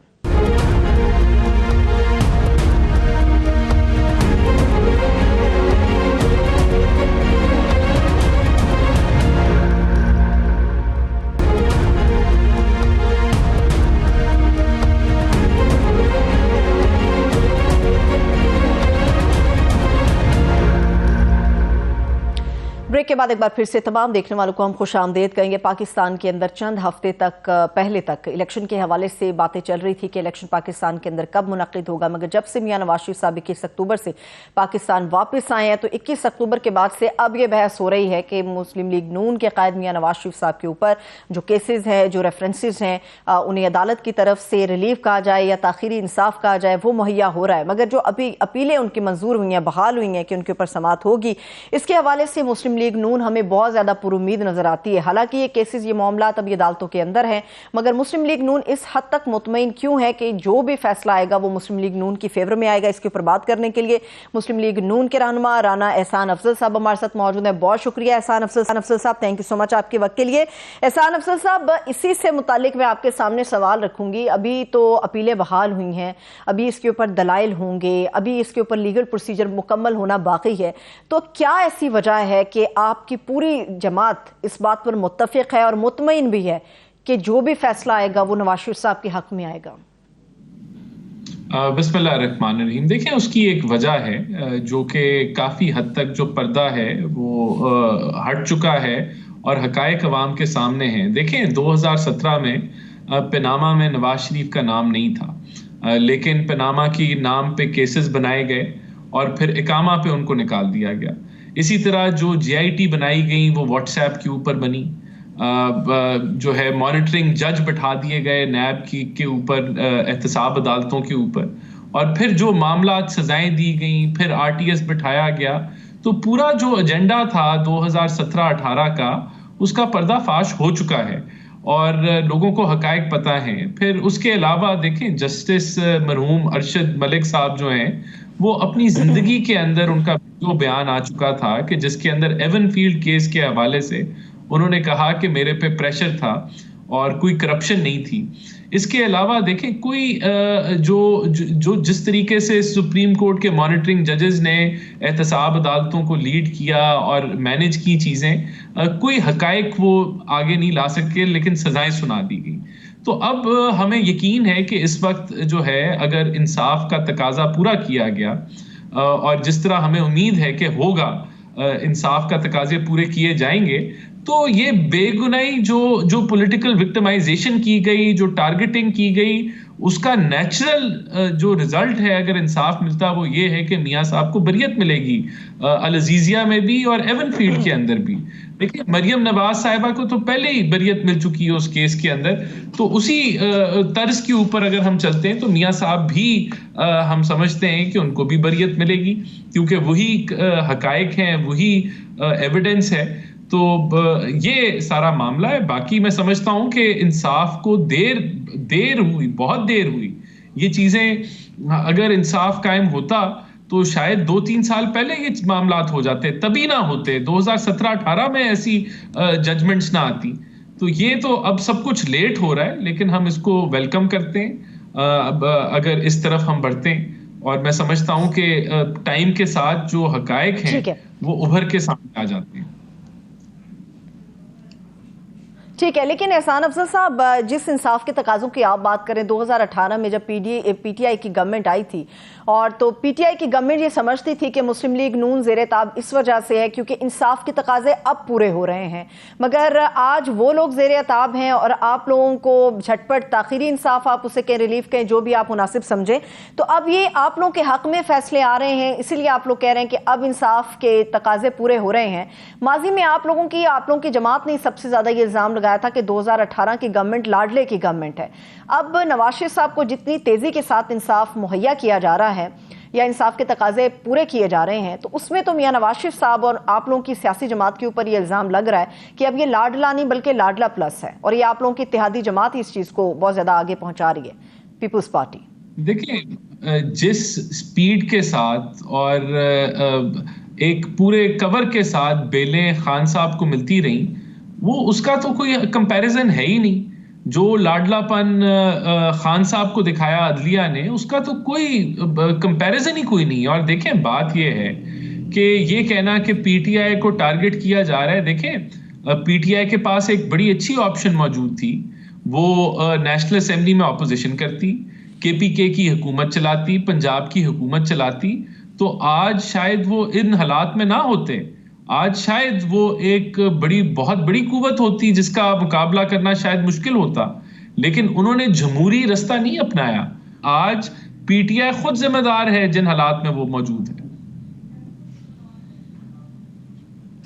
S2: بریک کے بعد ایک بار پھر سے تمام دیکھنے والوں کو ہم خوش آمدید کہیں گے. پاکستان کے اندر چند ہفتے تک پہلے تک الیکشن کے حوالے سے باتیں چل رہی تھی کہ الیکشن پاکستان کے اندر کب منعقد ہوگا, مگر جب سے میاں نواز شریف صاحب 21 اکتوبر سے پاکستان واپس آئے ہیں تو 21 اکتوبر کے بعد سے اب یہ بحث ہو رہی ہے کہ مسلم لیگ نون کے قائد میاں نواز شریف صاحب کے اوپر جو کیسز ہیں, جو ریفرنسز ہیں, انہیں عدالت کی طرف سے ریلیف کہا جائے یا تاخیری انصاف کہا جائے, وہ مہیا ہو رہا ہے. مگر جو ابھی اپیلیں ان کی منظور ہوئی ہیں, بحال ہوئی ہیں کہ ان کے اوپر سماعت ہوگی, اس کے حوالے سے مسلم لیگ نون ہمیں بہت زیادہ پر امید نظر آتی ہے. حالانکہ یہ کیسز، یہ معاملات اب یہ عدالتوں کے اندر ہیں، مگر مسلم لیگ نون اس حد تک مطمئن کیوں ہے کہ جو بھی فیصلہ آئے گا وہ مسلم لیگ نون کی فیور میں آئے گا؟ اس کے اوپر بات کرنے کے لیے مسلم لیگ نون کے رہنما رانا احسان افضل صاحب ہمارے ساتھ موجود ہیں. بہت شکریہ احسان افضل صاحب، تھینک یو سو مچ آپ کے وقت کے لیے. احسان افضل صاحب، اسی سے متعلق میں آپ کے سامنے سوال رکھوں گی. ابھی تو اپیلیں بحال ہوئی ہیں، ابھی اس کے اوپر دلائل ہوں گے، ابھی اس کے اوپر لیگل پروسیجر مکمل ہونا باقی ہے. تو کیا ایسی وجہ ہے کہ آپ کی پوری جماعت اس بات پر متفق ہے اور مطمئن بھی ہے کہ جو بھی فیصلہ آئے گا وہ نواز شریف صاحب کے حق میں آئے گا؟
S4: بسم اللہ الرحمن الرحیم. دیکھیں، اس کی ایک وجہ ہے جو کہ کافی حد تک جو پردہ ہے وہ ہٹ چکا ہے اور حقائق عوام کے سامنے ہیں. دیکھیں، 2017 میں پاناما میں نواز شریف کا نام نہیں تھا، لیکن پاناما کی نام پہ کیسز بنائے گئے اور پھر اقامہ پہ ان کو نکال دیا گیا. اسی طرح جو GIT بنائی گئی وہ واٹس ایپ کے اوپر بنی، جو ہے مانیٹرنگ جج بٹھا دیے گئے نیب کے اوپر، احتساب عدالتوں کے اوپر، اور پھر جو معاملات سزائیں دی گئیں، پھر RTS بٹھایا گیا. تو پورا جو ایجنڈا تھا 2017-18 کا، اس کا پردہ فاش ہو چکا ہے اور لوگوں کو حقائق پتہ ہیں. پھر اس کے علاوہ دیکھیں، جسٹس مرحوم ارشد ملک صاحب جو ہیں، وہ اپنی زندگی کے اندر ان کا جو بیان آ چکا تھا کہ جس کے اندر ایون فیلڈ کیس کے حوالے سے انہوں نے کہا کہ میرے پہ پریشر تھا اور کوئی کرپشن نہیں تھی. اس کے علاوہ دیکھیں، کوئی جو جس طریقے سے سپریم کورٹ کے مانیٹرنگ ججز نے احتساب عدالتوں کو لیڈ کیا اور مینج کی چیزیں، کوئی حقائق وہ آگے نہیں لا سکے، لیکن سزائیں سنا دی گئی. تو اب ہمیں یقین ہے کہ اس وقت جو ہے، اگر انصاف کا تقاضا پورا کیا گیا اور جس طرح ہمیں امید ہے کہ ہوگا، انصاف کا تقاضے پورے کیے جائیں گے، تو یہ بے گناہی جو پولیٹیکل وکٹمائزیشن کی گئی، جو ٹارگیٹنگ کی گئی، اس کا نیچرل جو ریزلٹ ہے اگر انصاف ملتا وہ یہ ہے کہ میاں صاحب کو بریت ملے گی، العزیزیہ میں بھی اور ایون فیلڈ کے اندر بھی. دیکھیں، مریم نواز صاحبہ کو تو پہلے ہی بریت مل چکی ہے اس کیس کے اندر. تو اسی طرز کے اوپر اگر ہم چلتے ہیں تو میاں صاحب بھی ہم سمجھتے ہیں کہ ان کو بھی بریت ملے گی، کیونکہ وہی حقائق ہیں، وہی ایویڈنس ہے. تو یہ سارا معاملہ ہے. باقی میں سمجھتا ہوں کہ انصاف کو دیر ہوئی، بہت دیر ہوئی. یہ چیزیں اگر انصاف قائم ہوتا تو شاید 2-3 سال پہلے یہ معاملات ہو جاتے، تبھی نہ ہوتے. 2017-18 میں ایسی ججمنٹس نہ آتی. تو یہ تو اب سب کچھ لیٹ ہو رہا ہے، لیکن ہم اس کو ویلکم کرتے ہیں اگر اس طرف ہم بڑھتے ہیں. اور میں سمجھتا ہوں کہ ٹائم کے ساتھ جو حقائق ہیں وہ ابھر کے سامنے آ جاتے ہیں.
S2: ٹھیک ہے، لیکن احسان افضل صاحب، جس انصاف کے تقاضوں کی آپ بات کریں، 2018 میں جب پی ٹی آئی کی گورنمنٹ آئی تھی، اور تو پی ٹی آئی کی گورنمنٹ یہ سمجھتی تھی کہ مسلم لیگ نون زیر تاب اس وجہ سے ہے کیونکہ انصاف کے تقاضے اب پورے ہو رہے ہیں، مگر آج وہ لوگ زیر تاب ہیں اور آپ لوگوں کو جھٹپٹ تاخیری انصاف، آپ اسے کہیں ریلیف کہیں، جو بھی آپ مناسب سمجھیں، تو اب یہ آپ لوگوں کے حق میں فیصلے آ رہے ہیں، اسی لیے آپ لوگ کہہ رہے ہیں کہ اب انصاف کے تقاضے پورے ہو رہے ہیں. ماضی میں آپ لوگوں کی جماعت نے سب سے زیادہ یہ الزام لگایا تھا کہ 2018 کی گورنمنٹ لاڈلے کی گورنمنٹ ہے. اب نواز شریف صاحب کو جتنی تیزی کے ساتھ انصاف مہیا کیا جا رہا ہے یا انصاف کے تقاضے پورے کیے جا رہے ہیں، تو اس میں تو میاں نواز شریف صاحب اور آپ لوگوں کی سیاسی جماعت کے اوپر یہ الزام لگ رہا ہے کہ اب یہ لاڈلا نہیں بلکہ لاڈلا پلس ہے، اور یہ آپ لوگوں کی اتحادی جماعت ہی اس چیز کو بہت زیادہ آگے پہنچا رہی ہے، پیپلز پارٹی.
S4: دیکھیں، جس سپیڈ کے ساتھ اور ایک پورے کور کے ساتھ بیلیں خان صاحب کو ملتی رہیں، وہ اس کا تو کوئی کمپیریزن ہے ہی نہیں. جو لاڈلا پن خان صاحب کو دکھایا عدلیہ نے، اس کا تو کوئی کمپیریزن ہی کوئی نہیں. اور دیکھیں، بات یہ ہے کہ یہ کہنا کہ پی ٹی آئی کو ٹارگٹ کیا جا رہا ہے، دیکھیں پی ٹی آئی کے پاس ایک بڑی اچھی آپشن موجود تھی. وہ نیشنل اسمبلی میں اپوزیشن کرتی، KPK کی حکومت چلاتی، پنجاب کی حکومت چلاتی، تو آج شاید وہ ان حالات میں نہ ہوتے. آج شاید وہ ایک بہت بڑی قوت ہوتی جس کا مقابلہ کرنا شاید مشکل ہوتا، لیکن انہوں نے جمہوری رستہ نہیں اپنایا. آج پی ٹی آئی خود ذمہ دار ہے جن حالات میں وہ موجود ہے.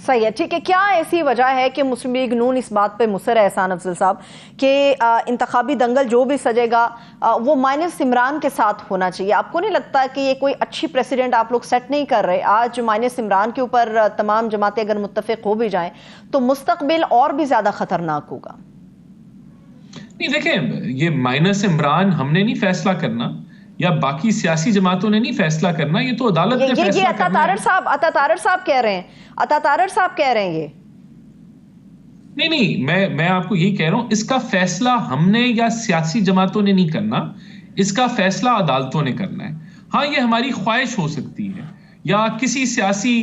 S2: صحیح ہے، ٹھیک ہے. کیا ایسی وجہ ہے کہ مسلم لیگ نون اس بات پہ مصر ہے احسان افضل صاحب کہ انتخابی دنگل جو بھی سجے گا وہ مائنس عمران کے ساتھ ہونا چاہیے؟ آپ کو نہیں لگتا کہ یہ کوئی اچھی پریسیڈنٹ آپ لوگ سیٹ نہیں کر رہے؟ آج مائنس عمران کے اوپر تمام جماعتیں اگر متفق ہو بھی جائیں تو مستقبل اور بھی زیادہ خطرناک ہوگا.
S4: نہیں دیکھیں، یہ مائنس عمران ہم نے نہیں فیصلہ کرنا یا باقی سیاسی جماعتوں نے نہیں فیصلہ کرنا، یہ تو عدالت نے فیصلہ کرنا ہے.
S2: عطا طارر صاحب کہہ رہے ہیں، عطا طارر صاحب کہہ رہے ہیں یہ
S4: نہیں میں آپ کو یہی کہہ رہا ہوں، اس کا فیصلہ ہم نے یا سیاسی جماعتوں نے نہیں کرنا، اس کا فیصلہ عدالتوں نے کرنا ہے. ہاں یہ ہماری خواہش ہو سکتی ہے یا کسی سیاسی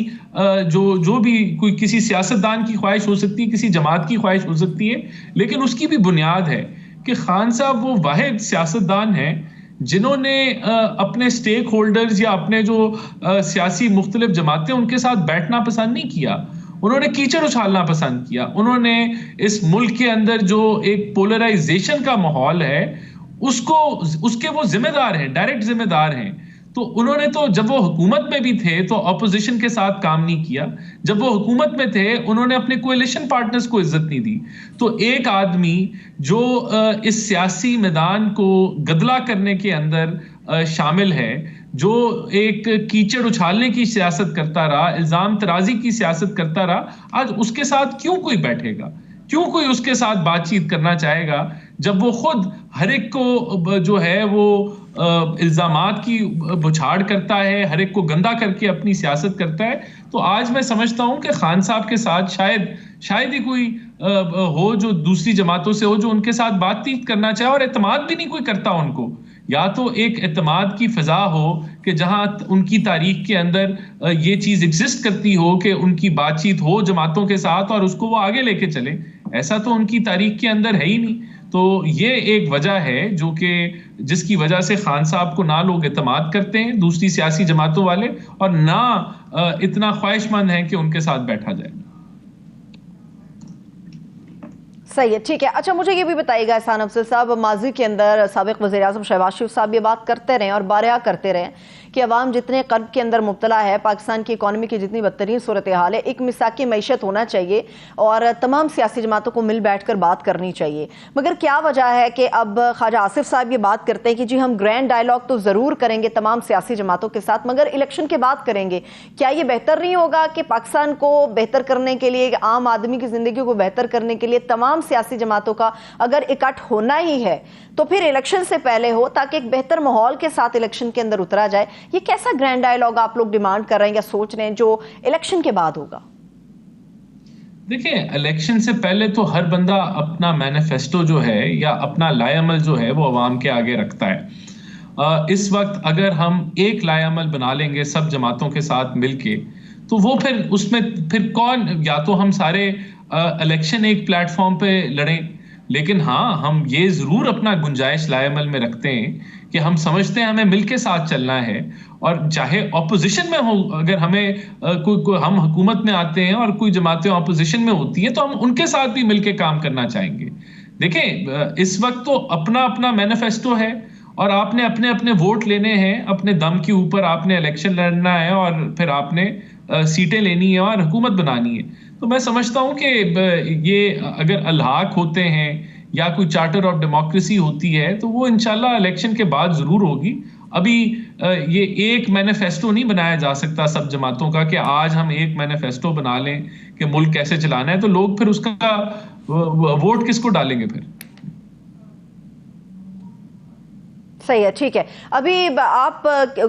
S4: جو بھی کوئی کسی سیاستدان کی خواہش ہو سکتی ہے، کسی جماعت کی خواہش ہو سکتی ہے، لیکن اس کی بھی بنیاد ہے کہ خان صاحب وہ واحد سیاستدان ہیں جنہوں نے اپنے سٹیک ہولڈرز یا اپنے جو سیاسی مختلف جماعتیں ان کے ساتھ بیٹھنا پسند نہیں کیا، انہوں نے کیچڑ اچھالنا پسند کیا. انہوں نے اس ملک کے اندر جو ایک پولرائزیشن کا ماحول ہے اس کے وہ ذمہ دار ہیں، ڈائریکٹ ذمہ دار ہیں. تو انہوں نے تو جب وہ حکومت میں بھی تھے تو اپوزیشن کے ساتھ کام نہیں کیا، جب وہ حکومت میں تھے انہوں نے اپنے کولیشن پارٹنرز کو عزت نہیں دی. تو ایک آدمی جو اس سیاسی میدان کو گدلا کرنے کے اندر شامل ہے، جو ایک کیچڑ اچھالنے کی سیاست کرتا رہا، الزام ترازی کی سیاست کرتا رہا، آج اس کے ساتھ کیوں کوئی بیٹھے گا؟ کیوں کوئی اس کے ساتھ بات چیت کرنا چاہے گا جب وہ خود ہر ایک کو جو ہے وہ الزامات کی بچھاڑ کرتا ہے، ہر ایک کو گندا کر کے اپنی سیاست کرتا ہے. تو آج میں سمجھتا ہوں کہ خان صاحب کے ساتھ شاید ہی کوئی ہو جو دوسری جماعتوں سے ہو جو ان کے ساتھ بات چیت کرنا چاہے، اور اعتماد بھی نہیں کوئی کرتا ان کو. یا تو ایک اعتماد کی فضا ہو کہ جہاں ان کی تاریخ کے اندر یہ چیز ایگزسٹ کرتی ہو کہ ان کی بات چیت ہو جماعتوں کے ساتھ اور اس کو وہ آگے لے کے چلے. ایسا تو ان کی تاریخ کے اندر ہے ہی نہیں. تو یہ ایک وجہ ہے جو کہ جس کی وجہ سے خان صاحب کو نہ لوگ اعتماد کرتے ہیں دوسری سیاسی جماعتوں والے، اور نہ اتنا خواہش مند ہیں کہ ان کے ساتھ بیٹھا جائے.
S2: صحیح ہے، ٹھیک ہے. اچھا مجھے یہ بھی بتائیے گا احسان افضل صاحب، ماضی کے اندر سابق وزیر اعظم شہباز شریف صاحب یہ بات کرتے رہے اور بارہا کرتے رہے کہ عوام جتنے قرب کے اندر مبتلا ہے، پاکستان کی اکانومی کی جتنی بدترین صورتحال ہے، ایک مساقی معیشت ہونا چاہیے اور تمام سیاسی جماعتوں کو مل بیٹھ کر بات کرنی چاہیے. مگر کیا وجہ ہے کہ اب خواجہ آصف صاحب یہ بات کرتے ہیں کہ جی ہم گرینڈ ڈائیلاگ تو ضرور کریں گے تمام سیاسی جماعتوں کے ساتھ مگر الیکشن کے بعد کریں گے؟ کیا یہ بہتر نہیں ہوگا کہ پاکستان کو بہتر کرنے کے لیے، عام آدمی کی زندگی کو بہتر کرنے کے لیے تمام سیاسی جماعتوں کا اگر اکٹھ ہونا ہی ہے تو پھر الیکشن سے پہلے ہو تاکہ ایک بہتر ماحول کے ساتھ الیکشن کے اندر اترا جائے؟ یہ کیسا گرینڈ ڈائیلاگ آپ لوگ ڈیمانڈ کر رہے ہیں یا سوچ رہے ہیں جو الیکشن کے بعد ہوگا؟
S4: دیکھیں، الیکشن سے پہلے تو ہر بندہ اپنا مینیفیسٹو جو ہے یا اپنا لائے عمل جو ہے وہ عوام کے آگے رکھتا ہے. اس وقت اگر ہم ایک لائے عمل بنا لیں گے سب جماعتوں کے ساتھ مل کے تو وہ پھر اس میں پھر کون، یا تو ہم سارے الیکشن ایک پلیٹ فارم پہ لڑیں، لیکن ہاں ہم یہ ضرور اپنا گنجائش لائے عمل میں رکھتے ہیں کہ ہم سمجھتے ہیں ہمیں مل کے ساتھ چلنا ہے، اور چاہے اپوزیشن میں ہو، اگر ہمیں ہم حکومت میں آتے ہیں اور کوئی جماعتیں اپوزیشن میں ہوتی ہیں تو ہم ان کے ساتھ بھی مل کے کام کرنا چاہیں گے. دیکھیں اس وقت تو اپنا اپنا مینیفیسٹو ہے اور آپ نے اپنے اپنے ووٹ لینے ہیں، اپنے دم کے اوپر آپ نے الیکشن لڑنا ہے اور پھر آپ نے سیٹیں لینی ہے اور حکومت بنانی ہے. تو میں سمجھتا ہوں کہ یہ اگر الحاق ہوتے ہیں یا کوئی چارٹر آف ڈیموکریسی ہوتی ہے تو وہ انشاءاللہ الیکشن کے بعد ضرور ہوگی. ابھی یہ ایک مینیفیسٹو نہیں بنایا جا سکتا سب جماعتوں کا کہ آج ہم ایک مینیفیسٹو بنا لیں کہ ملک کیسے چلانا ہے، تو لوگ پھر اس کا ووٹ کس کو ڈالیں گے پھر؟
S2: صحیح ہے، ٹھیک ہے. ابھی آپ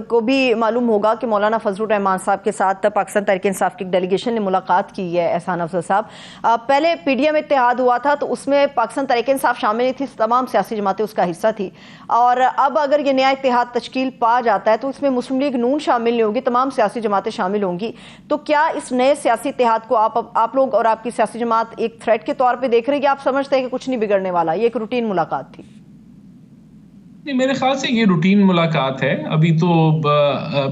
S2: کو بھی معلوم ہوگا کہ مولانا فضل الرحمان صاحب کے ساتھ پاکستان تحریک انصاف کی ڈیلیگیشن نے ملاقات کی ہے. احسان افضل صاحب، پہلے پی ڈی ایم اتحاد ہوا تھا تو اس میں پاکستان تحریک انصاف شامل نہیں تھی، تمام سیاسی جماعتیں اس کا حصہ تھی، اور اب اگر یہ نیا اتحاد تشکیل پا جاتا ہے تو اس میں مسلم لیگ نون شامل نہیں ہوگی، تمام سیاسی جماعتیں شامل ہوں گی. تو کیا اس نئے سیاسی اتحاد کو آپ لوگ اور آپ کی سیاسی جماعت ایک تھریٹ کے طور پہ دیکھ رہے ہیں کہ آپ سمجھتے ہیں کہ کچھ نہیں بگڑنے والا، یہ ایک روٹین ملاقات تھی؟
S4: نہیں، میرے خیال سے یہ روٹین ملاقات ہے. ابھی تو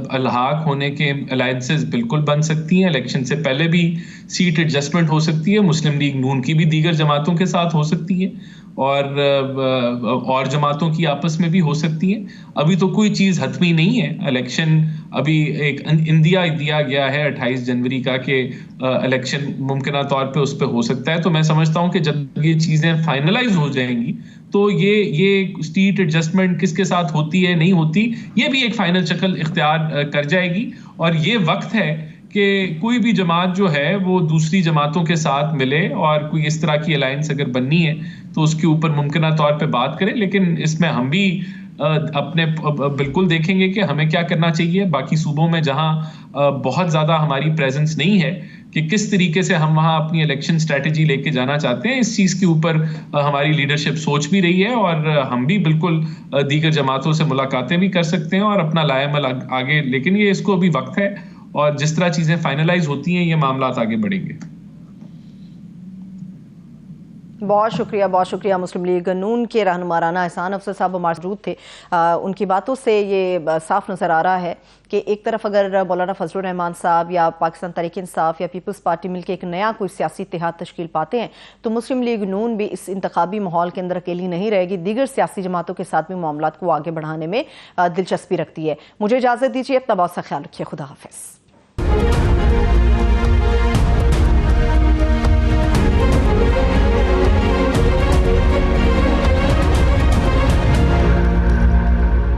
S4: الحاق ہونے کے الائنسز بالکل بن سکتی ہیں، الیکشن سے پہلے بھی سیٹ ایڈجسٹمنٹ ہو سکتی ہے، مسلم لیگ نون کی بھی دیگر جماعتوں کے ساتھ ہو سکتی ہے اور جماعتوں کی آپس میں بھی ہو سکتی ہے. ابھی تو کوئی چیز حتمی نہیں ہے. الیکشن ابھی ایک اندیا دیا گیا ہے 28 جنوری کا کہ الیکشن ممکنہ طور پہ اس پہ ہو سکتا ہے. تو میں سمجھتا ہوں کہ جب یہ چیزیں فائنلائز ہو جائیں گی تو یہ سٹریٹ ایڈجسٹمنٹ کس کے ساتھ ہوتی ہے نہیں ہوتی یہ بھی ایک فائنل شکل اختیار کر جائے گی. اور یہ وقت ہے کہ کوئی بھی جماعت جو ہے وہ دوسری جماعتوں کے ساتھ ملے اور کوئی اس طرح کی الائنس اگر بننی ہے تو اس کے اوپر ممکنہ طور پہ بات کریں. لیکن اس میں ہم بھی اپنے بالکل دیکھیں گے کہ ہمیں کیا کرنا چاہیے باقی صوبوں میں جہاں بہت زیادہ ہماری پریزنس نہیں ہے کہ کس طریقے سے ہم وہاں اپنی الیکشن اسٹریٹجی لے کے جانا چاہتے ہیں. اس چیز کے اوپر ہماری لیڈرشپ سوچ بھی رہی ہے اور ہم بھی بالکل دیگر جماعتوں سے ملاقاتیں بھی کر سکتے ہیں اور اپنا لائے عمل آگے. لیکن یہ اس کو ابھی وقت ہے اور جس طرح چیزیں فائنلائز ہوتی ہیں یہ معاملات آگے بڑھیں گے.
S2: بہت شکریہ. مسلم لیگ نون کے رہنما رانا احسان افضل صاحب موجود تھے. ان کی باتوں سے یہ صاف نظر آ رہا ہے کہ ایک طرف اگر مولانا فضل الرحمان صاحب یا پاکستان تحریک انصاف یا پیپلز پارٹی مل کے ایک نیا کوئی سیاسی اتحاد تشکیل پاتے ہیں تو مسلم لیگ نون بھی اس انتخابی ماحول کے اندر اکیلی نہیں رہے گی. دیگر سیاسی جماعتوں کے ساتھ بھی معاملات کو آگے بڑھانے میں دلچسپی رکھتی ہے. مجھے اجازت دیجیے. اپنا بہت سا خیال رکھیے. خدا حافظ.